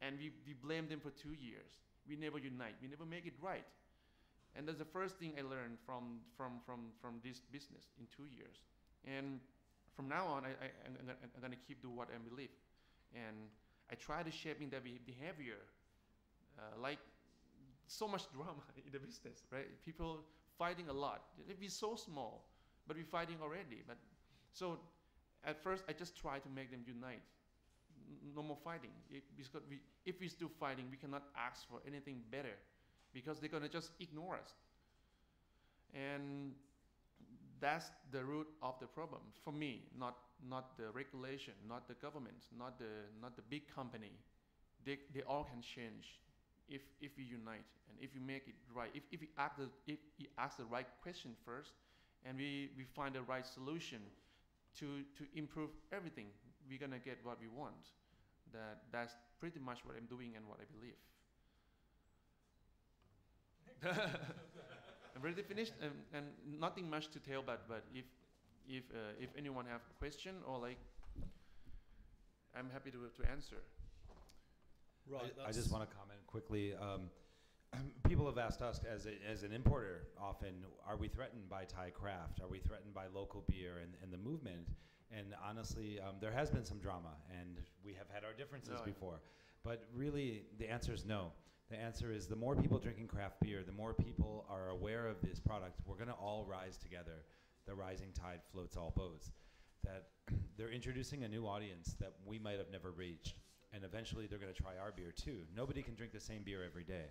And we blame them for 2 years. We never unite. We never make it right. And that's the first thing I learned from this business in 2 years. And from now on, I'm going to keep do what I believe. And I try to shaping their behavior. Like, so much drama in the business, right? People fighting a lot. We're so small, but we're fighting already. But so at first, I just try to make them unite. No more fighting. If we're still fighting, we cannot ask for anything better, because they're gonna just ignore us. And that's the root of the problem for me. Not the regulation, not the government, not the big company. They all can change if we unite and if we make it right. If we ask the right question first, and we find the right solution to improve everything, we're gonna get what we want. That's pretty much what I'm doing and what I believe. I'm ready to finish, and nothing much to tell, but if anyone have a question or like, I'm happy to answer. Right. I just want to comment quickly. People have asked us as an importer often, are we threatened by Thai craft? Are we threatened by local beer and the movement? And honestly, there has been some drama, and we have had our differences before. But really, the answer is no. The answer is the more people drinking craft beer, the more people are aware of this product, we're going to all rise together. The rising tide floats all boats. That they're introducing a new audience that we might have never reached. And eventually they're going to try our beer too. Nobody can drink the same beer every day.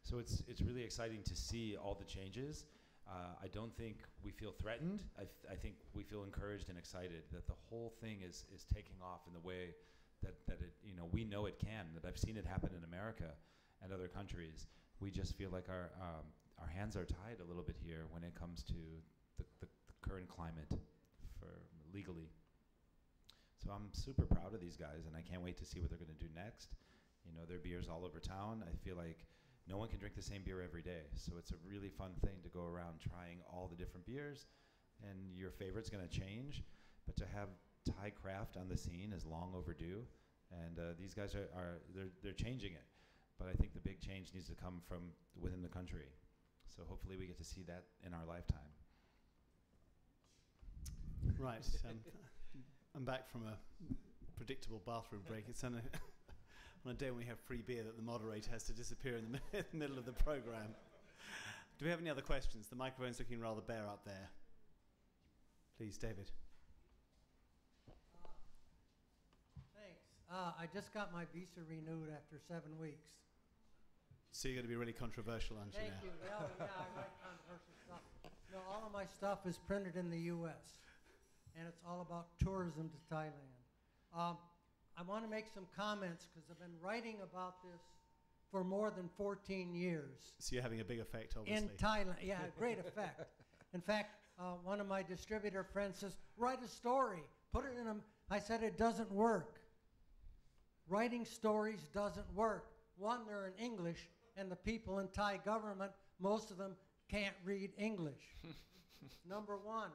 So it's really exciting to see all the changes. I don't think we feel threatened. I think we feel encouraged and excited that the whole thing is taking off in the way that it, you know, we know it can, that I've seen it happen in America and other countries. We just feel like our hands are tied a little bit here when it comes to the current climate for legally. So I'm super proud of these guys, and I can't wait to see what they're going to do next. You know, their beer's all over town. I feel like no one can drink the same beer every day, so it's a really fun thing to go around trying all the different beers, and your favorite's going to change, but to have Thai craft on the scene is long overdue, and these guys they're changing it. But I think the big change needs to come from within the country. So hopefully we get to see that in our lifetime. Right. I'm back from a predictable bathroom break. It's on a day when we have free beer that the moderator has to disappear in the middle of the program. Do we have any other questions? The microphone's looking rather bare up there. Please, David. Thanks. I just got my visa renewed after 7 weeks. So you're going to be really controversial, aren't you? Thank you. Well, yeah, I write controversial stuff. No, all of my stuff is printed in the U.S., and it's all about tourism to Thailand. I want to make some comments because I've been writing about this for more than 14 years. So you're having a big effect, obviously. In Thailand, yeah, great effect. In fact, one of my distributor friends says, write a story, put it in a, I said it doesn't work. Writing stories doesn't work. One, they're in English, and the people in Thai government, most of them can't read English. Number one,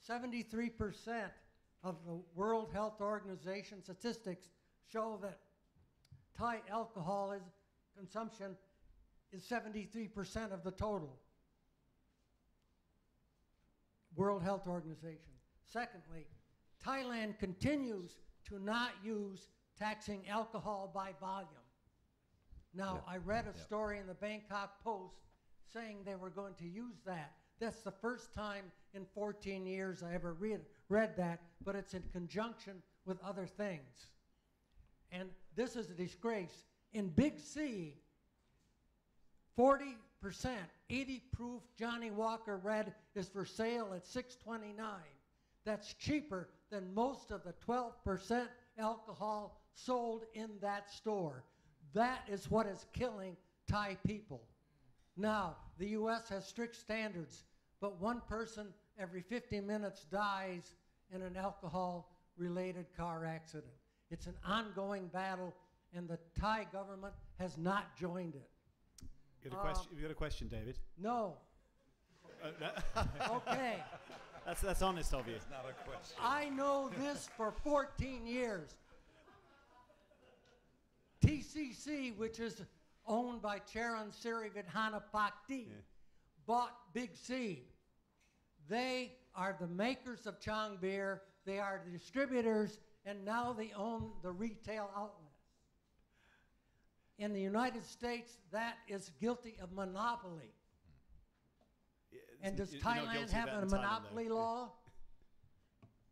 73% of the World Health Organization statistics show that Thai alcohol consumption is 73% of the total. World Health Organization. Secondly, Thailand continues to not use taxing alcohol by volume. Now, I read a story in the Bangkok Post saying they were going to use that. That's the first time in 14 years I ever read that, but it's in conjunction with other things. And this is a disgrace. In Big C, 40%, 80 proof Johnny Walker Red is for sale at $6.29. That's cheaper than most of the 12% alcohol sold in that store. That is what is killing Thai people. Now, the U.S. has strict standards, but one person every 50 minutes dies in an alcohol-related car accident. It's an ongoing battle, and the Thai government has not joined it. You got a question, David? No. Okay. That's honest of you. That's not a question. I know this for 14 years. TCC, which is owned by Charan Sirividhana Pakti, bought Big C. They are the makers of Chang beer. They are the distributors, and now they own the retail outlets. In the United States, that is guilty of monopoly. And does Thailand have a monopoly law?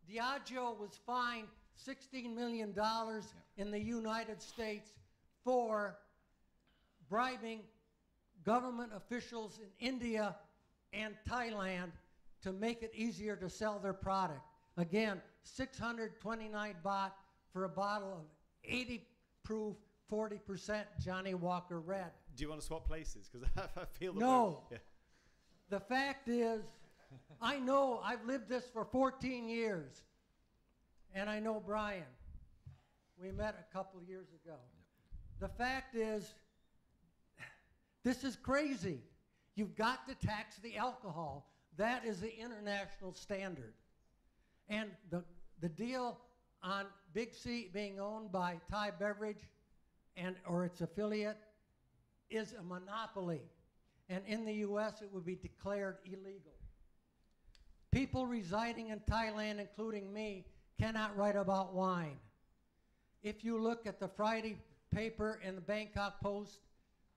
Diageo was fined $16 million in the United States for bribing government officials in India and Thailand to make it easier to sell their product. Again, 629 baht for a bottle of 80 proof, 40% Johnny Walker Red. Do you want to swap places? Because I feel that no. The fact is, I know I've lived this for 14 years, and I know Brian. We met a couple years ago. The fact is, this is crazy. You've got to tax the alcohol. That is the international standard. And the deal on Big C being owned by Thai Beverage or its affiliate is a monopoly. And in the U.S., it would be declared illegal. People residing in Thailand, including me, cannot write about wine. If you look at the Friday paper in the Bangkok Post,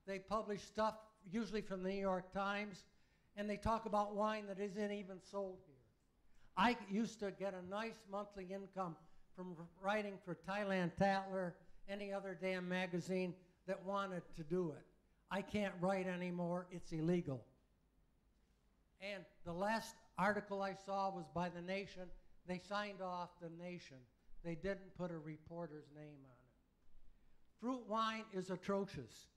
they publish stuff usually from the New York Times, and they talk about wine that isn't even sold here. I used to get a nice monthly income from writing for Thailand Tatler, any other damn magazine that wanted to do it. I can't write anymore, it's illegal. And the last article I saw was by The Nation. They signed off The Nation. They didn't put a reporter's name on it. Fruit wine is atrocious.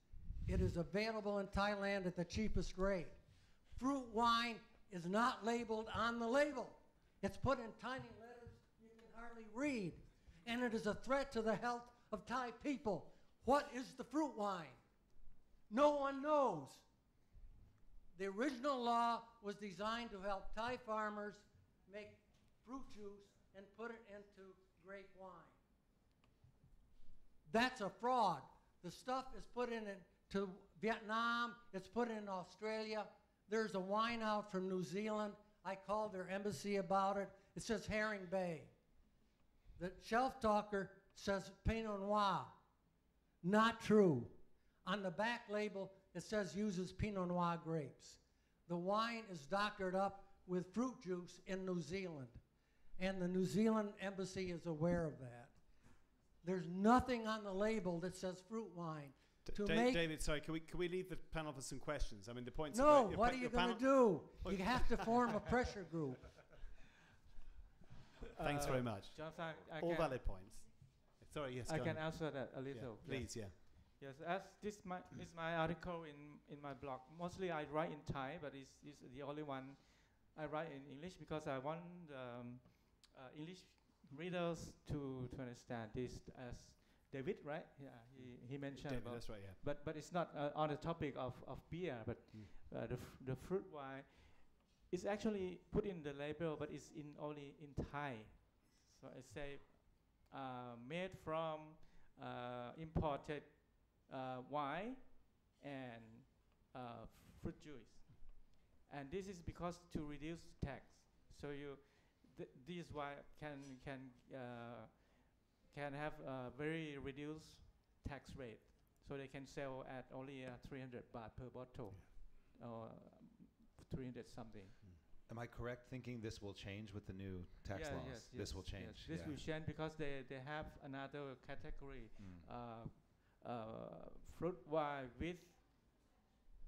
It is available in Thailand at the cheapest rate. Fruit wine is not labeled on the label. It's put in tiny letters you can hardly read. And it is a threat to the health of Thai people. What is the fruit wine? No one knows. The original law was designed to help Thai farmers make fruit juice and put it into grape wine. That's a fraud. The stuff is put into Vietnam, it's put in Australia. There's a wine out from New Zealand. I called their embassy about it. It says Herring Bay. The shelf talker says Pinot Noir. Not true. On the back label, it says uses Pinot Noir grapes. The wine is doctored up with fruit juice in New Zealand. And the New Zealand embassy is aware of that. There's nothing on the label that says fruit wine. David, sorry, can we leave the panel for some questions? I mean, the point's No, what are you going to do? You have to form a pressure group. Thanks very much. Jonathan, All valid points. Sorry, yes, I go can on. answer that a little. Yeah, please, yeah. Yes, as this is my article in my blog. Mostly I write in Thai, but it's the only one I write in English because I want English readers to understand this as David, right? Yeah, he mentioned David, about. that's right, yeah. But it's not on the topic of beer, but the fruit wine is actually put in the label, but it's only in Thai. So I say made from imported wine and fruit juice, and this is because to reduce tax. So this wine can have a very reduced tax rate, so they can sell at only 300 baht per bottle, or 300 something. Am I correct thinking this will change with the new tax laws? Yes, this will change. Yes. This will change because they have another category, fruit wine with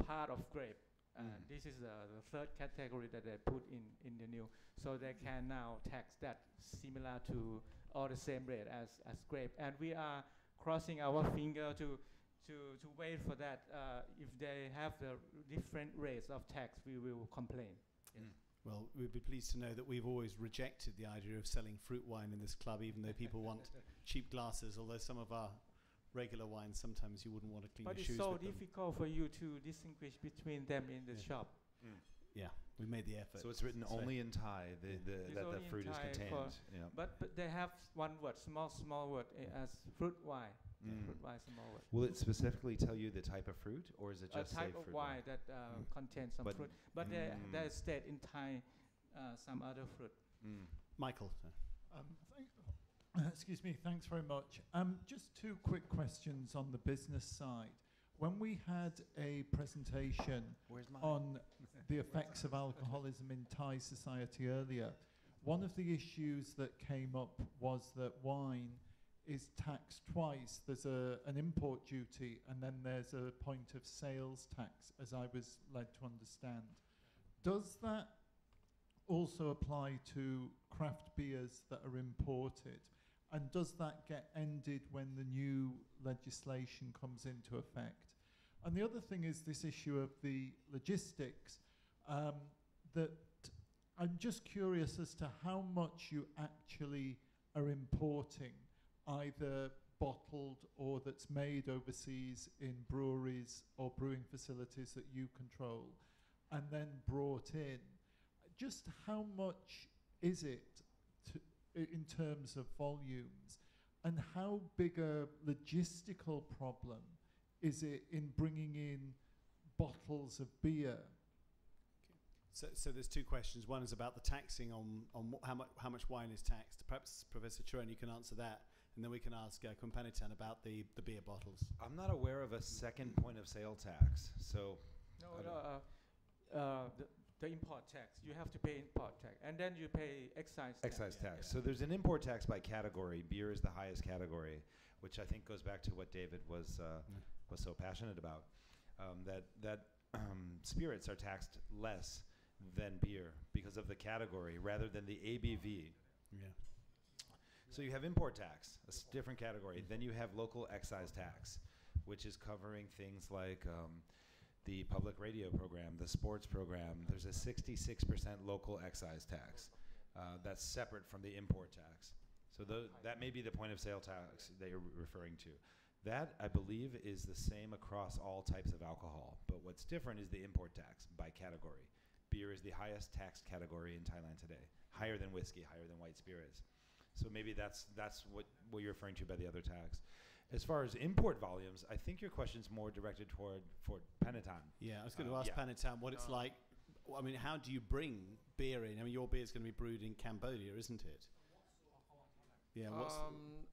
part of grape. This is the third category that they put in the new. So they can now tax that similar to or the same rate as grape. And we are crossing our finger to wait for that. If they have the different rates of tax, we will complain. Yes. Well, we'd be pleased to know that we've always rejected the idea of selling fruit wine in this club, even though people want cheap glasses, although some of our regular wines, sometimes you wouldn't want to clean your shoes with them. But it's so difficult for you to distinguish between them in the shop. Yeah, we made the effort. So it's written only in Thai that the fruit is contained. Yeah. But they have one word, small word, as fruit wine. Fruit wine, small word. Will it specifically tell you the type of fruit, or is it just a type of fruit wine that contains some fruit? But they state in Thai some other fruit. Michael. Excuse me, thanks very much. Just two quick questions on the business side. When we had a presentation on the effects of alcoholism in Thai society earlier, one of the issues that came up was that wine is taxed twice. There's an import duty, and then there's a point of sales tax, as I was led to understand. Does that also apply to craft beers that are imported? And does that get ended when the new legislation comes into effect? And the other thing is this issue of the logistics, that I'm just curious as to how much you actually are importing, either bottled or that's made overseas in breweries or brewing facilities that you control, and then brought in. Just how much is it in terms of volumes, and how big a logistical problem is it in bringing in bottles of beer? So there's two questions. One is about the taxing on how much wine is taxed. Perhaps Professor Churan, you can answer that. And then we can ask Kumpanitan about the beer bottles. I'm not aware of a second point of sale tax. So No, I no, the import tax. You have to pay import tax, and then you pay excise tax. Yeah. So there's an import tax by category. Beer is the highest category, which I think goes back to what David was so passionate about. That spirits are taxed less than beer because of the category rather than the ABV. Yeah. So you have import tax, a different category. Then you have local excise tax, which is covering things like the public radio program, the sports program. There's a 66% local excise tax that's separate from the import tax. So that may be the point of sale tax that you're referring to. That, I believe, is the same across all types of alcohol. But what's different is the import tax by category. Beer is the highest taxed category in Thailand today, higher than whiskey, higher than white spirits. So maybe that's what you're referring to by the other tax. As far as import volumes, I think your question's more directed toward Panitan. Yeah, I was going to ask Panitan what it's like. I mean, how do you bring beer in? I mean, your beer is going to be brewed in Cambodia, isn't it? Yeah.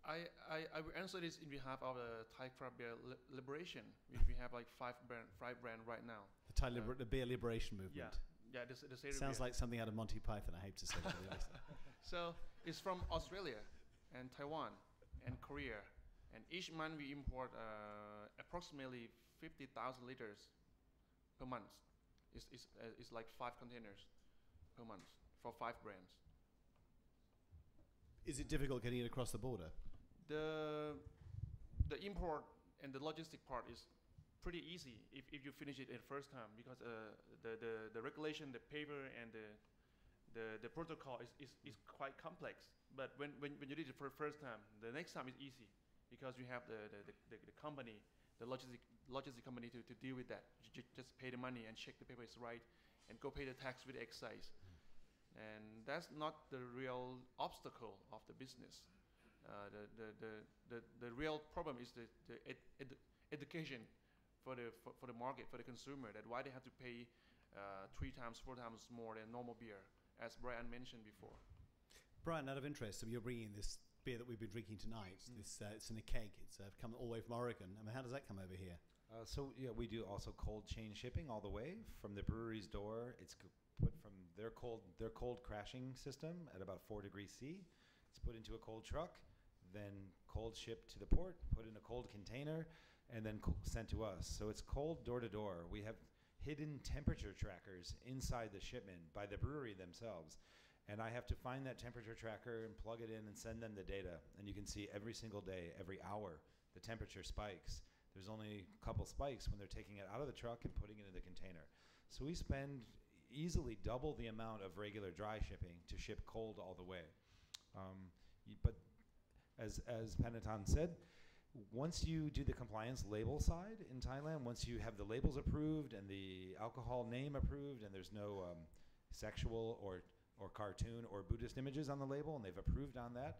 I will answer this in behalf of the Thai craft beer liberation. We have like five brand right now. The Thai the beer liberation movement. Yeah. The Sounds like something out of Monty Python. I hate to say that. So it's from Australia and Taiwan and Korea, and each month we import approximately 50,000 liters per month. It's like 5 containers per month for 5 brands. Is it difficult getting it across the border? The import and the logistic part is pretty easy if you finish it in the first time, because the regulation, the paper, and the protocol is quite complex. But when you did it for the first time, the next time is easy because you have the company, the logistic company to deal with that. You just pay the money and check the paper is right, and go pay the tax with the excise. And that's not the real obstacle of the business. The real problem is the education for the market, for the consumer, that why they have to pay 3 times, 4 times more than normal beer, as Brian mentioned before. Brian, out of interest, so you're bringing this beer that we've been drinking tonight. It's in a keg. It's come all the way from Oregon. I mean, how does that come over here? So yeah, we do also cold chain shipping all the way from the brewery's door. It's put from their cold crashing system at about 4 degrees C. It's put into a cold truck, then cold shipped to the port, put in a cold container, and then sent to us. So it's cold door to door. We have hidden temperature trackers inside the shipment by the brewery themselves. And I have to find that temperature tracker and plug it in and send them the data. And you can see every single day, every hour, the temperature spikes. There's only a couple spikes when they're taking it out of the truck and putting it in the container. So we spend easily double the amount of regular dry shipping to ship cold all the way. But as Panitan said, once you do the compliance label side in Thailand, once you have the labels approved and the alcohol name approved, and there's no sexual or cartoon or Buddhist images on the label, and they've approved on that,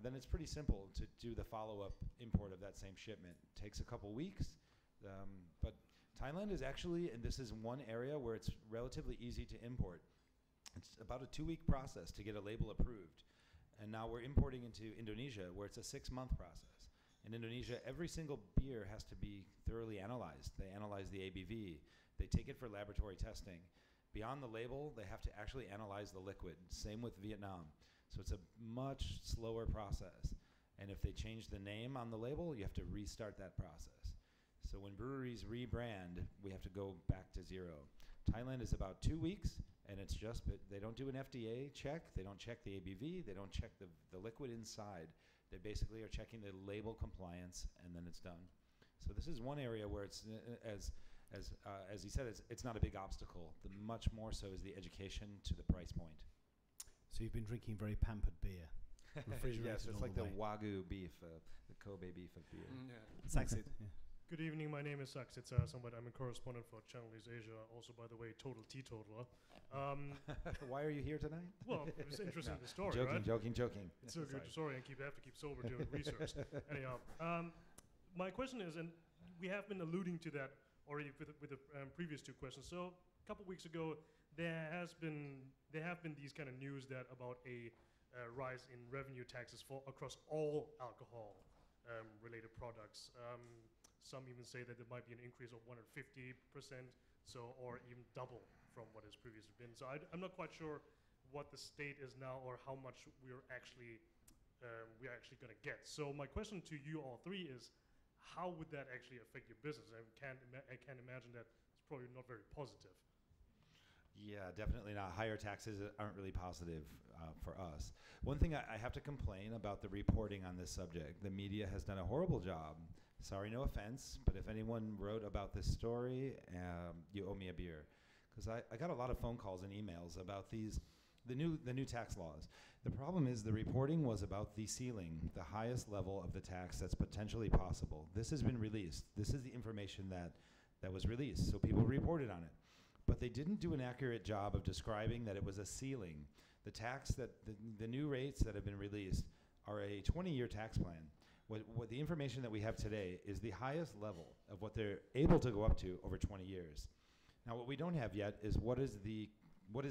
then it's pretty simple to do the follow-up import of that same shipment. It takes a couple weeks, but Thailand is actually, and this is one area where it's relatively easy to import. It's about a 2-week process to get a label approved. And now we're importing into Indonesia, where it's a 6-month process. In Indonesia, every single beer has to be thoroughly analyzed. They analyze the ABV. They take it for laboratory testing. Beyond the label, they have to actually analyze the liquid. Same with Vietnam. So it's a much slower process. And if they change the name on the label, you have to restart that process. So when breweries rebrand, we have to go back to zero. Thailand is about 2 weeks, and it's just, they don't do an FDA check. They don't check the ABV. They don't check the liquid inside. They basically are checking the label compliance, and then it's done. So this is one area where it's, as he said, it's not a big obstacle. The much more so is the education to the price point. So you've been drinking very pampered beer. Yes, it's like the Wagyu beef, the Kobe beef of beer. Saksit. Good evening, my name is Saksit. I'm a correspondent for Channelese Asia, also, by the way, total teetotaler. Why are you here tonight? Well, it was interesting, the story, joking, right? Joking. It's so good story, and have to keep sober doing research. Anyhow, my question is, and we have been alluding to that already with the previous 2 questions. So a couple weeks ago, there have been these kind of news that about a rise in revenue taxes for across all alcohol related products. Some even say that there might be an increase of 150%, so or even double from what has previously been. So I'm not quite sure what the state is now or how much we're actually going to get. So my question to you all three is, how would that actually affect your business? I can't imagine that it's probably not very positive. Yeah, definitely not. Higher taxes aren't really positive for us. One thing I have to complain about the reporting on this subject. The media has done a horrible job. Sorry, no offense, but if anyone wrote about this story, you owe me a beer. Because I got a lot of phone calls and emails about the new tax laws. The problem is the reporting was about the ceiling, the highest level of the tax that's potentially possible. This has been released. This is the information that was released, so people reported on it. But they didn't do an accurate job of describing that it was a ceiling. The tax that the new rates that have been released are a 20-year tax plan. What the information that we have today is the highest level of what they're able to go up to over 20 years. Now, what we don't have yet is what is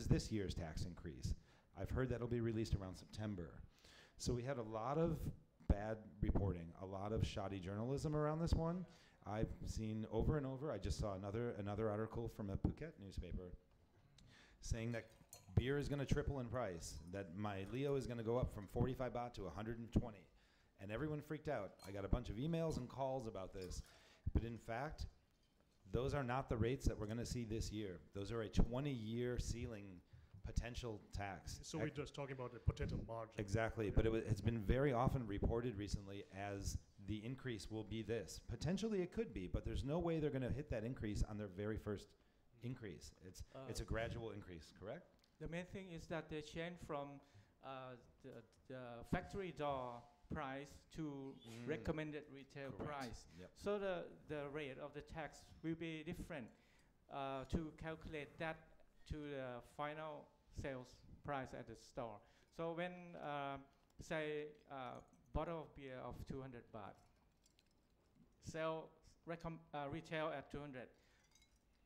this year's tax increase. I've heard that'll be released around September. So we had a lot of bad reporting, a lot of shoddy journalism around this one. I've seen over and over. I just saw another article from a Phuket newspaper saying that beer is going to triple in price, that my Leo is going to go up from 45 baht to 120. And everyone freaked out. I got a bunch of emails and calls about this. But in fact, those are not the rates that we're going to see this year. Those are a 20-year ceiling potential tax. So we're just talking about the potential margin. Exactly, but it's been very often reported recently as the increase will be this. Potentially it could be, but there's no way they're going to hit that increase on their very first increase. It's a gradual increase, correct? The main thing is that they change from the factory door price to recommended retail price. Yep. So the rate of the tax will be different to calculate that to the final sales price at the store. So when say bottle of beer of 200 baht, retail at 200,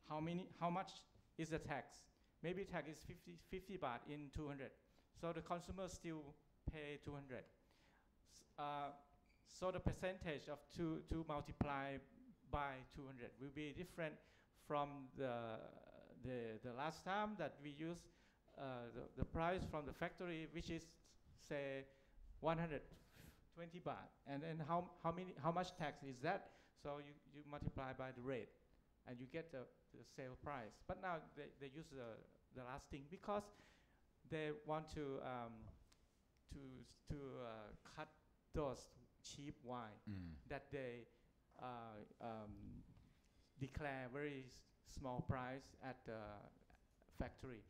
how much is the tax? Maybe tax is 50 baht in 200. So the consumer still pay 200. So the percentage of to multiply by 200 will be different from the last time that we used the price from the factory, which is say 120 baht, and then how much tax is that? So you multiply by the rate, and you get the sale price. But now they use the last thing because they want to cut those cheap wine that they declare very small price at the factory,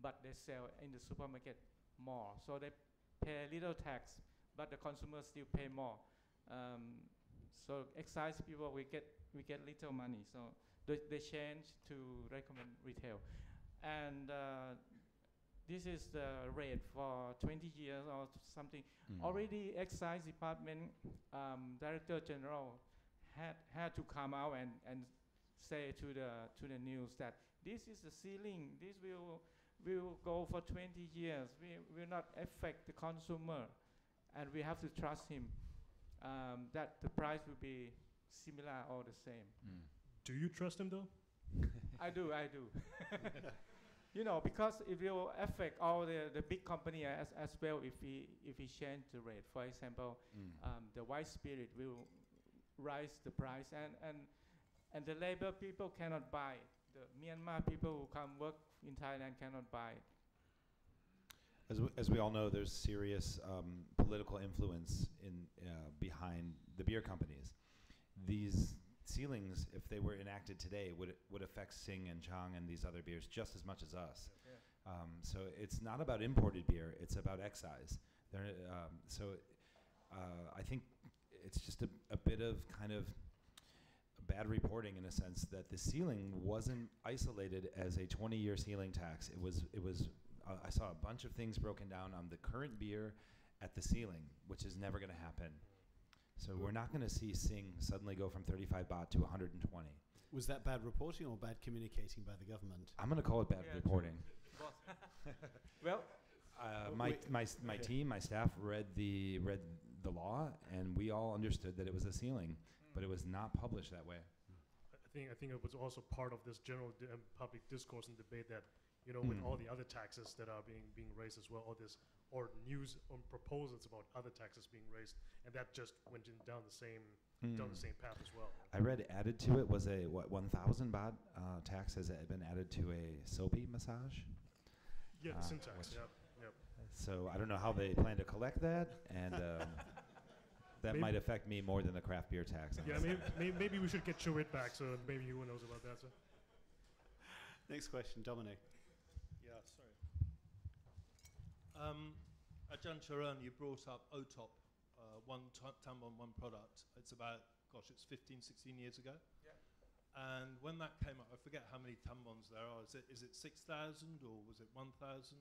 but they sell in the supermarket more. So they pay little tax, but the consumers still pay more. So excise people we get little money. So they change to recommend retail, and this is the rate for 20 years or something. Already excise department director general had to come out and say to the news that this is the ceiling. This will go for 20 years. We will not affect the consumer, and we have to trust him that the price will be similar or the same. Do you trust him though? I do. You know, because it will affect all the big company as well if we change the rate. For example, the white spirit will rise the price, and the labor people cannot buy it. The Myanmar people who come work in Thailand cannot buy it. As we all know, there's serious political influence behind the beer companies. These ceilings, if they were enacted today, would affect Sing and Chang and these other beers just as much as us. Yeah. So it's not about imported beer; it's about excise. I think it's just a bit of kind of bad reporting in a sense that the ceiling wasn't isolated as a 20-year ceiling tax. It was. I saw a bunch of things broken down on the current beer at the ceiling, which is never going to happen. So we're not going to see Sing suddenly go from 35 baht to 120. Was that bad reporting or bad communicating by the government? I'm going to call it bad reporting. Well, my team, my staff read the law, and we all understood that it was a ceiling, but it was not published that way. I think it was also part of this general public discourse and debate that, you know, with all the other taxes that are being raised as well, or news on proposals about other taxes being raised, and that just went down the same path as well. I read added to it was a 1,000 baht tax has been added to a soapy massage. Yeah, the syntax. Yep. So I don't know how they plan to collect that, and that might affect me more than the craft beer tax. Yeah, maybe we should get Chewit back, so maybe you knows about that. So. Next question, Dominic. Yeah, sorry. Ajahn Charan, you brought up OTOP, one Tambon, one product. It's about, it's 15, 16 years ago. Yeah. And when that came up, I forget how many Tambons there are. Is it 6,000 or was it 1,000?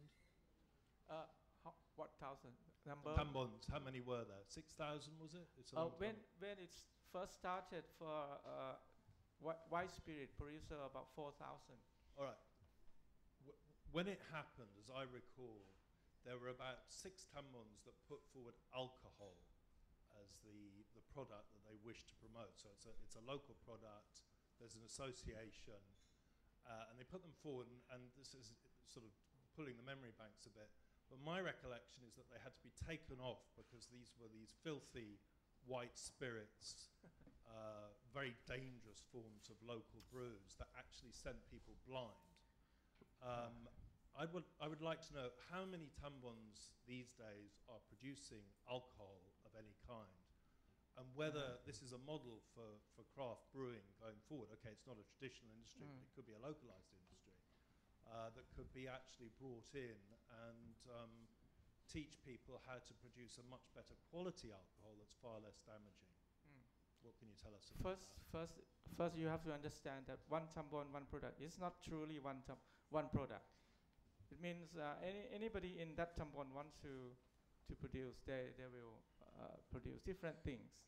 What thousand number? Tambons, how many were there? 6,000 was it? It's a long when time. it first started for white spirit producer about 4,000. All right. When it happened, as I recall, there were about 6 Tambons that put forward alcohol as the product that they wished to promote. So it's a local product. There's an association, and they put them forward. And this is sort of pulling the memory banks a bit. But my recollection is that they had to be taken off because these were these filthy white spirits, very dangerous forms of local brews that actually sent people blind. I would like to know how many Tambons these days are producing alcohol of any kind, and whether this is a model for craft brewing going forward. Okay, it's not a traditional industry, but it could be a localized industry that could be actually brought in and teach people how to produce a much better quality alcohol that's far less damaging. What can you tell us about that? First, you have to understand that one Tambon, one product is not truly one product. It means anybody in that Tambon wants to produce, they will produce different things.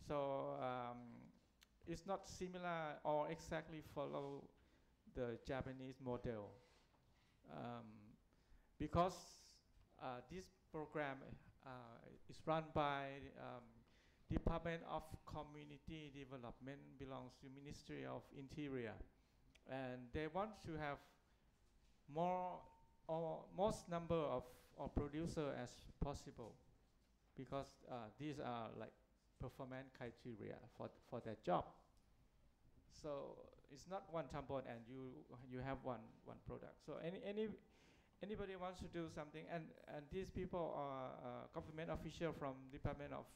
So it's not similar or exactly follow the Japanese model, because this program is run by Department of Community Development, belongs to Ministry of Interior, and they want to have most number of producer as possible, because these are like performance criteria for their job. So it's not one Tambon and you have one product. So anybody wants to do something, and these people are government official from Department of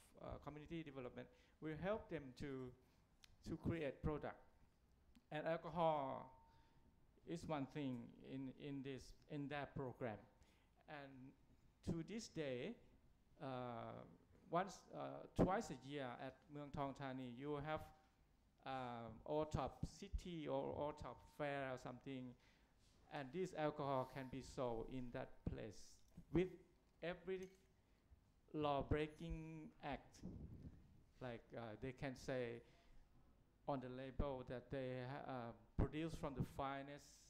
Community Development. We help them to create product, and alcohol is one thing in that program. And to this day, twice a year at Mueang Thong Thani, you have OTOP city or OTOP fair or something, and this alcohol can be sold in that place with every law-breaking act. Like they can say on the label that they produce from the finest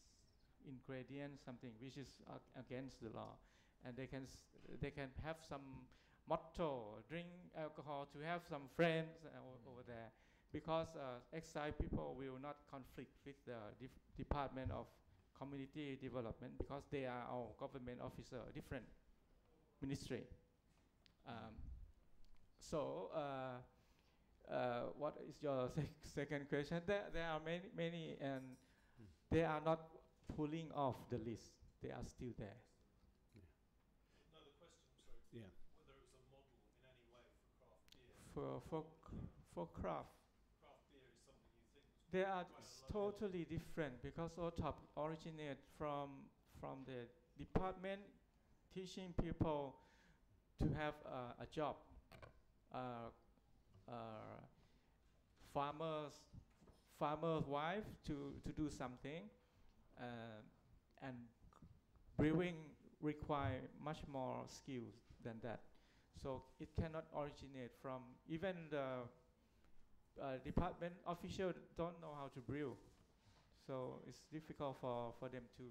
ingredient, something which is against the law, and they can have some motto: drink alcohol to have some friends over there. Because excise people will not conflict with the Department of Community Development, because they are our government officer, different ministry. What is your second question? There are many, and they are not pulling off the list. They are still there. No, the question, sorry. Yeah. Whether it was a model in any way for craft beer. For craft. Craft beer is something you think is They are quite totally different, because OTOP originate from the department teaching people to have a job. Farmer's wife to do something, and brewing require much more skills than that. So it cannot originate from, even the department official don't know how to brew. So it's difficult for them to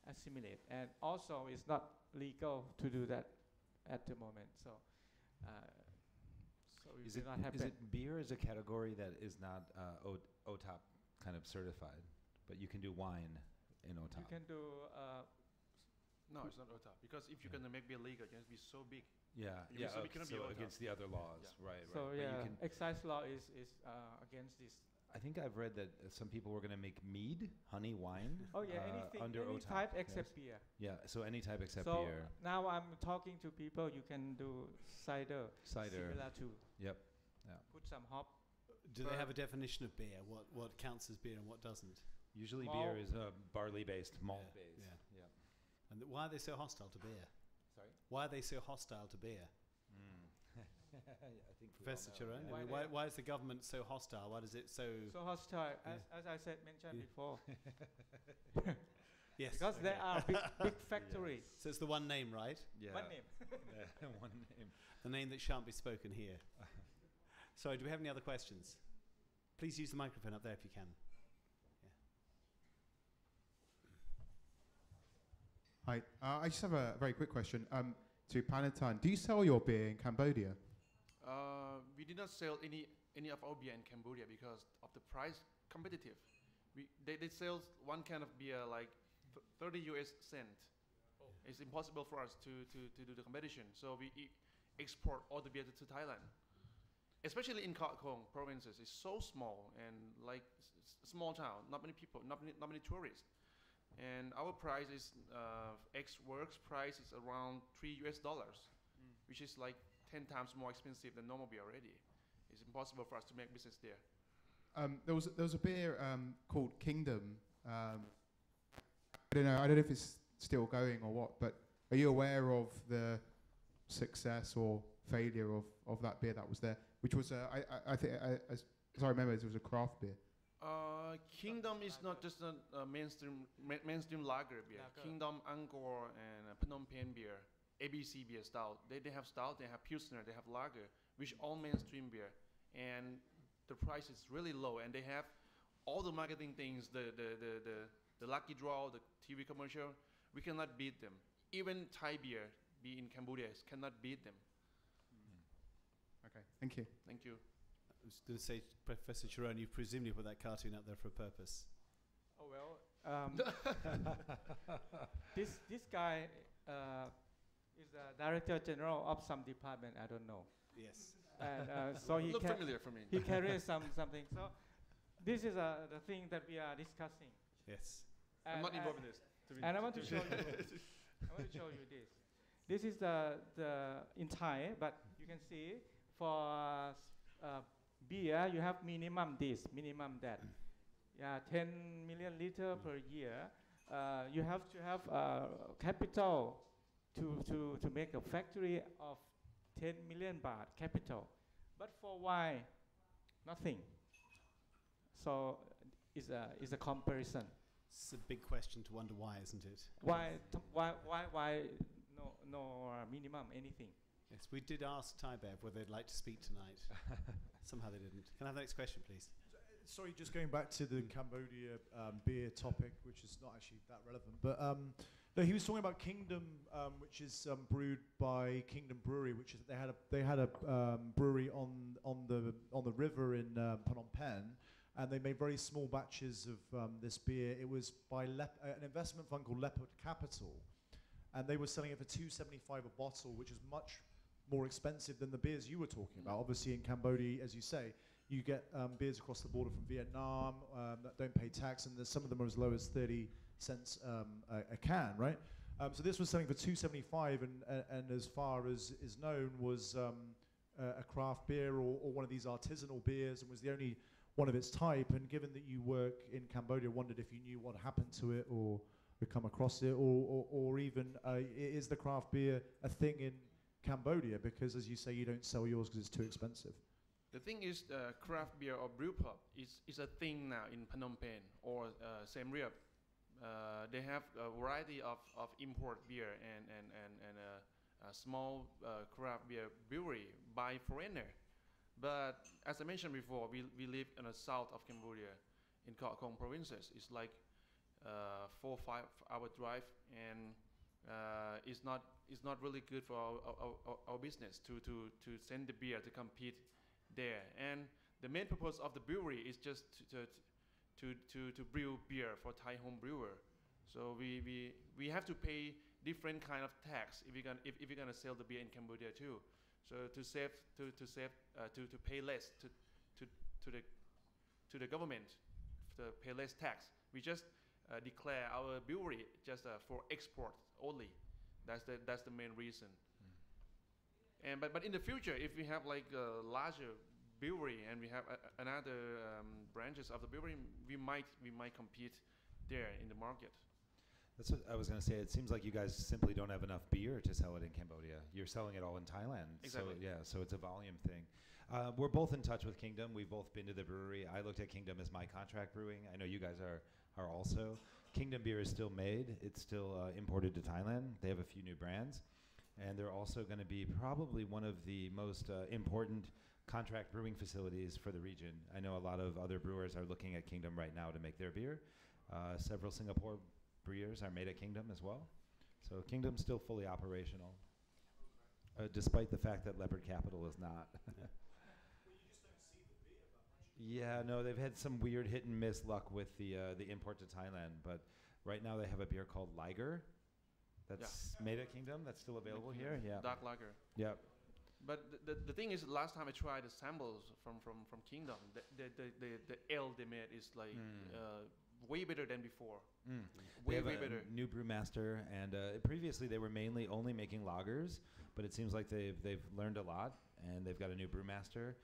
assimilate. And also, it's not legal to do that at the moment. So, so it will not happen. Is it beer as a category that is not OTOP kind of certified, but you can do wine in OTOP? You can do. No, it's not OTOP, because if you're gonna make beer legal, it has to be so big. Yeah, Yeah, so it cannot be so OTOP. against the other laws, right? So But you yeah, can- excise law is against this. I think I've read that some people were going to make mead, honey, wine. Oh yeah, anything, under any OTOP, type yes. except beer. Yeah, so any type except So beer. now I'm talking to people. You can do cider, Cider. similar to. Yep. Put some hop. Do they have a definition of beer? What counts as beer and what doesn't? Usually Malt. beer is barley-based, malt-based. Yeah. Yeah. And why are they so hostile to beer? Sorry? Why are they so hostile to beer? I think we all Professor know, Chiron, yeah. I mean, why is the government so hostile? Why is it so... So hostile, Yeah. as I said, mentioned Yeah. before, Yes. because there are big factories. So it's the one name, right? Yeah. One name. One name. The name that shan't be spoken here. Sorry, do we have any other questions? Please use the microphone up there if you can. Hi, I just have a very quick question to Panatan. Do you sell your beer in Cambodia? We did not sell any of our beer in Cambodia because of the price competitive. They sell one can of beer like 30 US cent. It's impossible for us to do the competition. So we export all the beer to Thailand. Especially in Koh Kong provinces, it's so small and like small town, not many people, not many tourists. And our price is, ex-works price is around $3 US, which is like 10 times more expensive than normal beer already. It's impossible for us to make business there. There was a beer called Kingdom. I don't know if it's still going or what, but are you aware of the success or failure of that beer that was there? Which was, I think, as I remember, it was a craft beer. Kingdom is not just a mainstream lager beer. Kingdom, Angkor, and Phnom Penh beer, ABC beer style. They have stout, they have Pilsner, they have lager, which all mainstream beer. And the price is really low, and they have all the marketing things, the lucky draw, the TV commercial. We cannot beat them. Even Thai beer, be in Cambodia, cannot beat them. Okay, thank you. Thank you. I was going to say, Professor Chiron, you presumably put that cartoon up there for a purpose. Oh well, this guy is the director general of some department. I don't know. Yes. And so he Look familiar for me. he carries something. So this is the thing that we are discussing. Yes. I'm not involved in this. And I want to show you. I want to show you this. This is the in Thai, but you can see for beer you have minimum this, minimum that. Yeah, 10 million liter per year. You have to have capital to make a factory of 10 million baht capital. But for wine, nothing. So it's a comparison. It's a big question to wonder why, isn't it? Why no minimum anything? Yes, we did ask Thai Bev whether they'd like to speak tonight. Somehow they didn't. Can I have the next question, please? Sorry, just going back to the Cambodia beer topic, which is not actually that relevant. But no, he was talking about Kingdom, which is brewed by Kingdom Brewery, which is they had a brewery on the river in Phnom Penh, and they made very small batches of this beer. It was by an investment fund called Leopard Capital, and they were selling it for $2.75 a bottle, which is much more expensive than the beers you were talking about. Obviously, in Cambodia, as you say, you get beers across the border from Vietnam that don't pay tax, and some of them are as low as 30 cents a can, right? So this was selling for $2.75, and as far as is known, was a craft beer or one of these artisanal beers, and was the only one of its type. And given that you work in Cambodia, wondered if you knew what happened to it or had come across it, or even is the craft beer a thing in Cambodia? Because as you say, you don't sell yours because it's too expensive. The thing is, craft beer or brew pub is a thing now in Phnom Penh or Siem Reap. They have a variety of import beer and a small craft beer brewery by foreigner. But as I mentioned before, we live in the south of Cambodia, in Koh Kong provinces. It's like 4 or 5 hour drive, and it's not really good for our business to send the beer to compete there. And the main purpose of the brewery is just to brew beer for Thai home brewer. So we have to pay different kind of tax if you're gonna sell the beer in Cambodia too. So to pay less to the government, to pay less tax, we just declare our brewery just for export only. That's the main reason. And but in the future, if we have like a larger brewery and we have another branches of the brewery, we might compete there in the market. That's what I was going to say. It seems like you guys simply don't have enough beer to sell it in Cambodia. You're selling it all in Thailand. Exactly. So it's a volume thing. We're both in touch with Kingdom. We've both been to the brewery. I looked at Kingdom as my contract brewing. I know you guys are also. Kingdom beer is still made. It's still imported to Thailand. They have a few new brands. And they're also going to be probably one of the most important contract brewing facilities for the region. I know a lot of other brewers are looking at Kingdom right now to make their beer. Several Singapore brewers are made at Kingdom as well. So Kingdom's still fully operational, despite the fact that Leopard Capital is not. Yeah, no, they've had some weird hit and miss luck with the import to Thailand, but right now they have a beer called Liger that's made at Kingdom, that's still available here. Yeah. Dark lager. Yep. But the thing is, last time I tried the samples from Kingdom, the ale they made is like way better than before. Way better. New brewmaster, and previously they were mainly only making lagers, but it seems like they've learned a lot, and they've got a new brewmaster.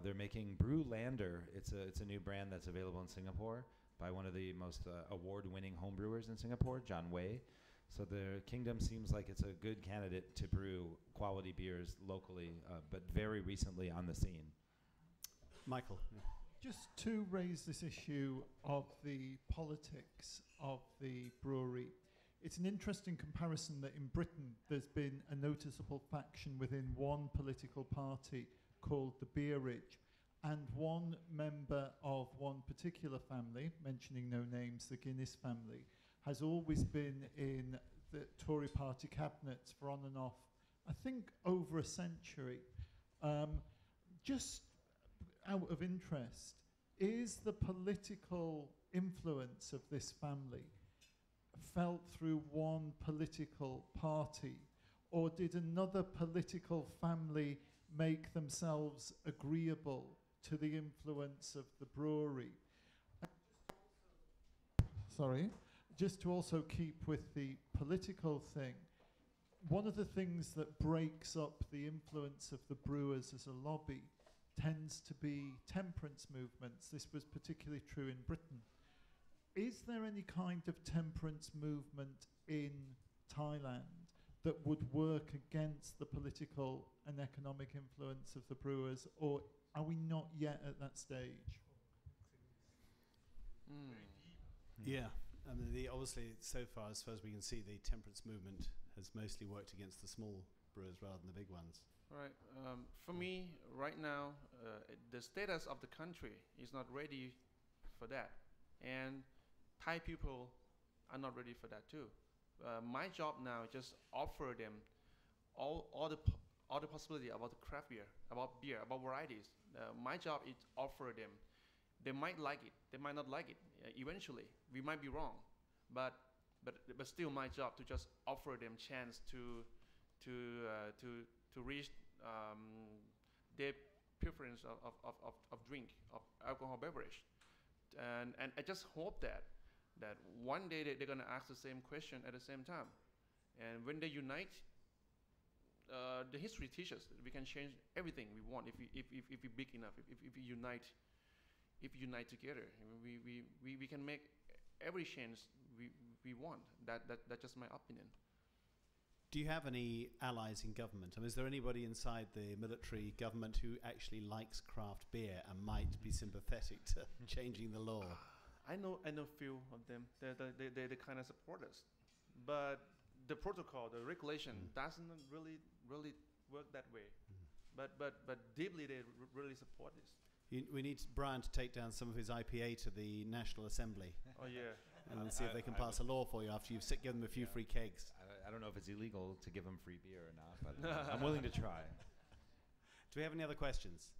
They're making Brewlander. It's a new brand that's available in Singapore by one of the most award-winning homebrewers in Singapore, John Wei. So the Kingdom seems like it's a good candidate to brew quality beers locally, but very recently on the scene. Michael. Just to raise this issue of the politics of the brewery, it's an interesting comparison that in Britain there's been a noticeable faction within one political party called the Beerage, and one member of one particular family, mentioning no names, the Guinness family, has always been in the Tory party cabinets for on and off, I think, over a century. Just out of interest, is the political influence of this family felt through one political party, or did another political family make themselves agreeable to the influence of the brewery? Sorry. Just to also keep with the political thing, one of the things that breaks up the influence of the brewers as a lobby tends to be temperance movements. This was particularly true in Britain. Is there any kind of temperance movement in Thailand that would work against the political and economic influence of the brewers, or are we not yet at that stage? Yeah. I mean, obviously, so far as we can see, the temperance movement has mostly worked against the small brewers rather than the big ones. Right. For me, right now, the status of the country is not ready for that, and Thai people are not ready for that too. My job now is just offer them all the possibility about the craft beer, about beer, about varieties. My job is offer them. They might like it. They might not like it. Eventually, we might be wrong, but still, my job to just offer them chance to reach their preference of drink, of alcohol beverage, and I just hope that one day they're gonna ask the same question at the same time, and when they unite, the history teaches that we can change everything we want if we big enough, if we unite. If we unite together, we can make every change we want. That's just my opinion. Do you have any allies in government? I mean, is there anybody inside the military government who actually likes craft beer and might be sympathetic to changing the law? I know few of them. They kind of support us, but the protocol, the regulation doesn't really work that way. But deeply they really support this. We need Brian to take down some of his IPA to the National Assembly. Oh yeah. and then see if they can pass a law for you after you've given them a few free kegs. I don't know if it's illegal to give them free beer or not, but I'm willing to try. Do we have any other questions?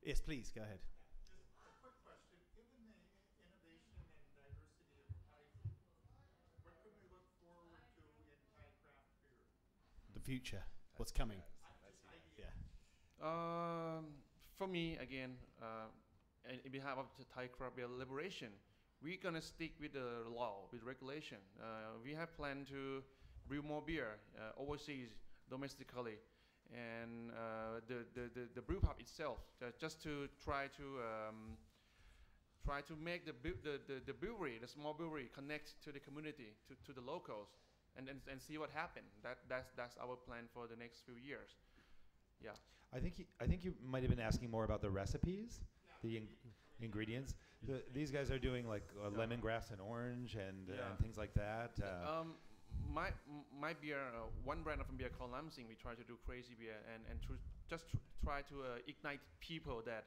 Yes, please, go ahead. Just a quick question. Given the innovation and diversity of Thai food, what can we look forward to in Thai craft beer? The future, what's coming? Yeah. For me, again, in behalf of the Thai craft beer liberation, we're gonna stick with the law, with regulation. We have planned to brew more beer overseas, domestically, and the brew pub itself, just to try to make the brewery, the small brewery, connect to the community, to the locals, and see what happens. That's our plan for the next few years. Yeah. I think you might have been asking more about the recipes, the ingredients. These guys are doing like lemongrass and orange and things like that. My beer, one brand of beer called Lamsing, we try to do crazy beer and try to ignite people that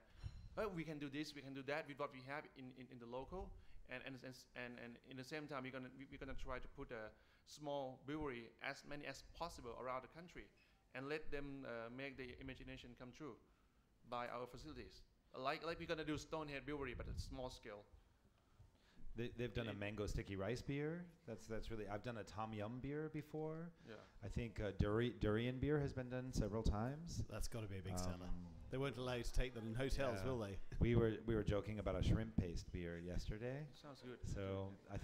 we can do this, we can do that with what we have in the local, and in the same time we're gonna try to put a small brewery, as many as possible around the country, and let them make the imagination come true by our facilities. Like we're gonna do Stonehead Brewery, but at small scale. They've done a mango sticky rice beer. That's really. I've done a tom yum beer before. Yeah. I think durian beer has been done several times. That's got to be a big seller. They won't allow you to take them in hotels, will they? We were joking about a shrimp paste beer yesterday. Sounds good. So I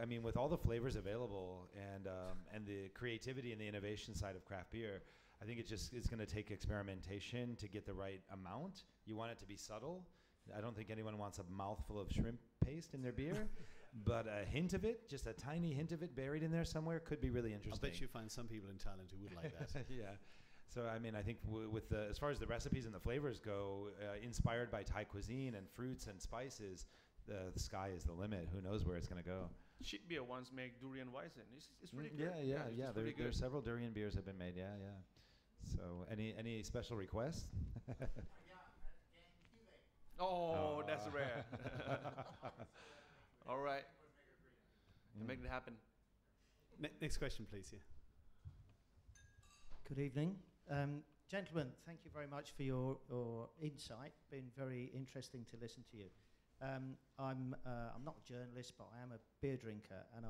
mean, with all the flavors available and the creativity and the innovation side of craft beer, I think it's going to take experimentation to get the right amount. You want it to be subtle. I don't think anyone wants a mouthful of shrimp paste in their beer, but a hint of it, just a tiny hint of it buried in there somewhere, could be really interesting. I bet you find some people in Thailand who would like that. Yeah. So I mean, I think with as far as the recipes and the flavors go, inspired by Thai cuisine and fruits and spices, the sky is the limit. Who knows where it's going to go? Shit beer once make durian Weizen. It's pretty good. Yeah. There are several durian beers have been made. Yeah. So any special requests? Oh, that's rare. All right. Make it happen. Next question, please. Yeah. Good evening. Gentlemen, thank you very much for your insight. Been very interesting to listen to you. I'm not a journalist, but I am a beer drinker, and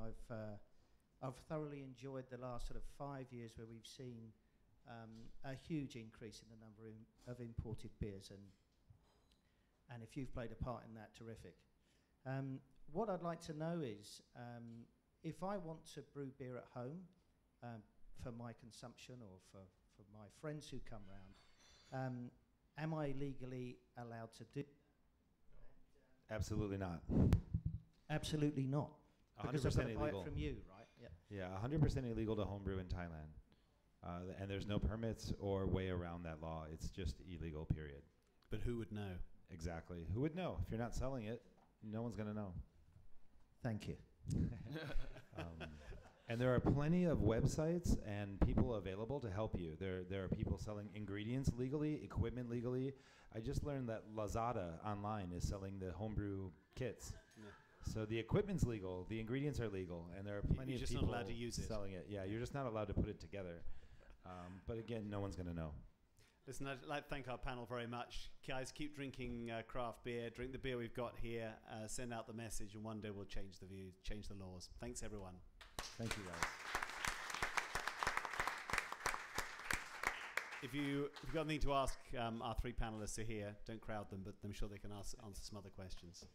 I've thoroughly enjoyed the last sort of 5 years where we've seen a huge increase in the number of imported beers, and if you've played a part in that, terrific. What I'd like to know is, if I want to brew beer at home for my consumption or for my friends who come round, am I legally allowed to do? Absolutely not. Absolutely not. 100% because I've got to buy illegal. it from you, right? Yeah. Yeah, 100% illegal to homebrew in Thailand. And there's no permits or way around that law. It's just illegal, period. But who would know? Exactly. Who would know? If you're not selling it, no one's going to know. Thank you. And there are plenty of websites and people available to help you. There are people selling ingredients legally, equipment legally. I just learned that Lazada online is selling the homebrew kits. Yeah. So the equipment's legal, the ingredients are legal, and there are plenty of just people not allowed to use it. selling it. Yeah, you're just not allowed to put it together. But again, no one's going to know. Listen, I'd like to thank our panel very much. Guys, keep drinking craft beer. Drink the beer we've got here. Send out the message, and one day we'll change the view, change the laws. Thanks, everyone. Thank you, guys. If you've got anything to ask, our three panelists are here. Don't crowd them, but I'm sure they can answer some other questions.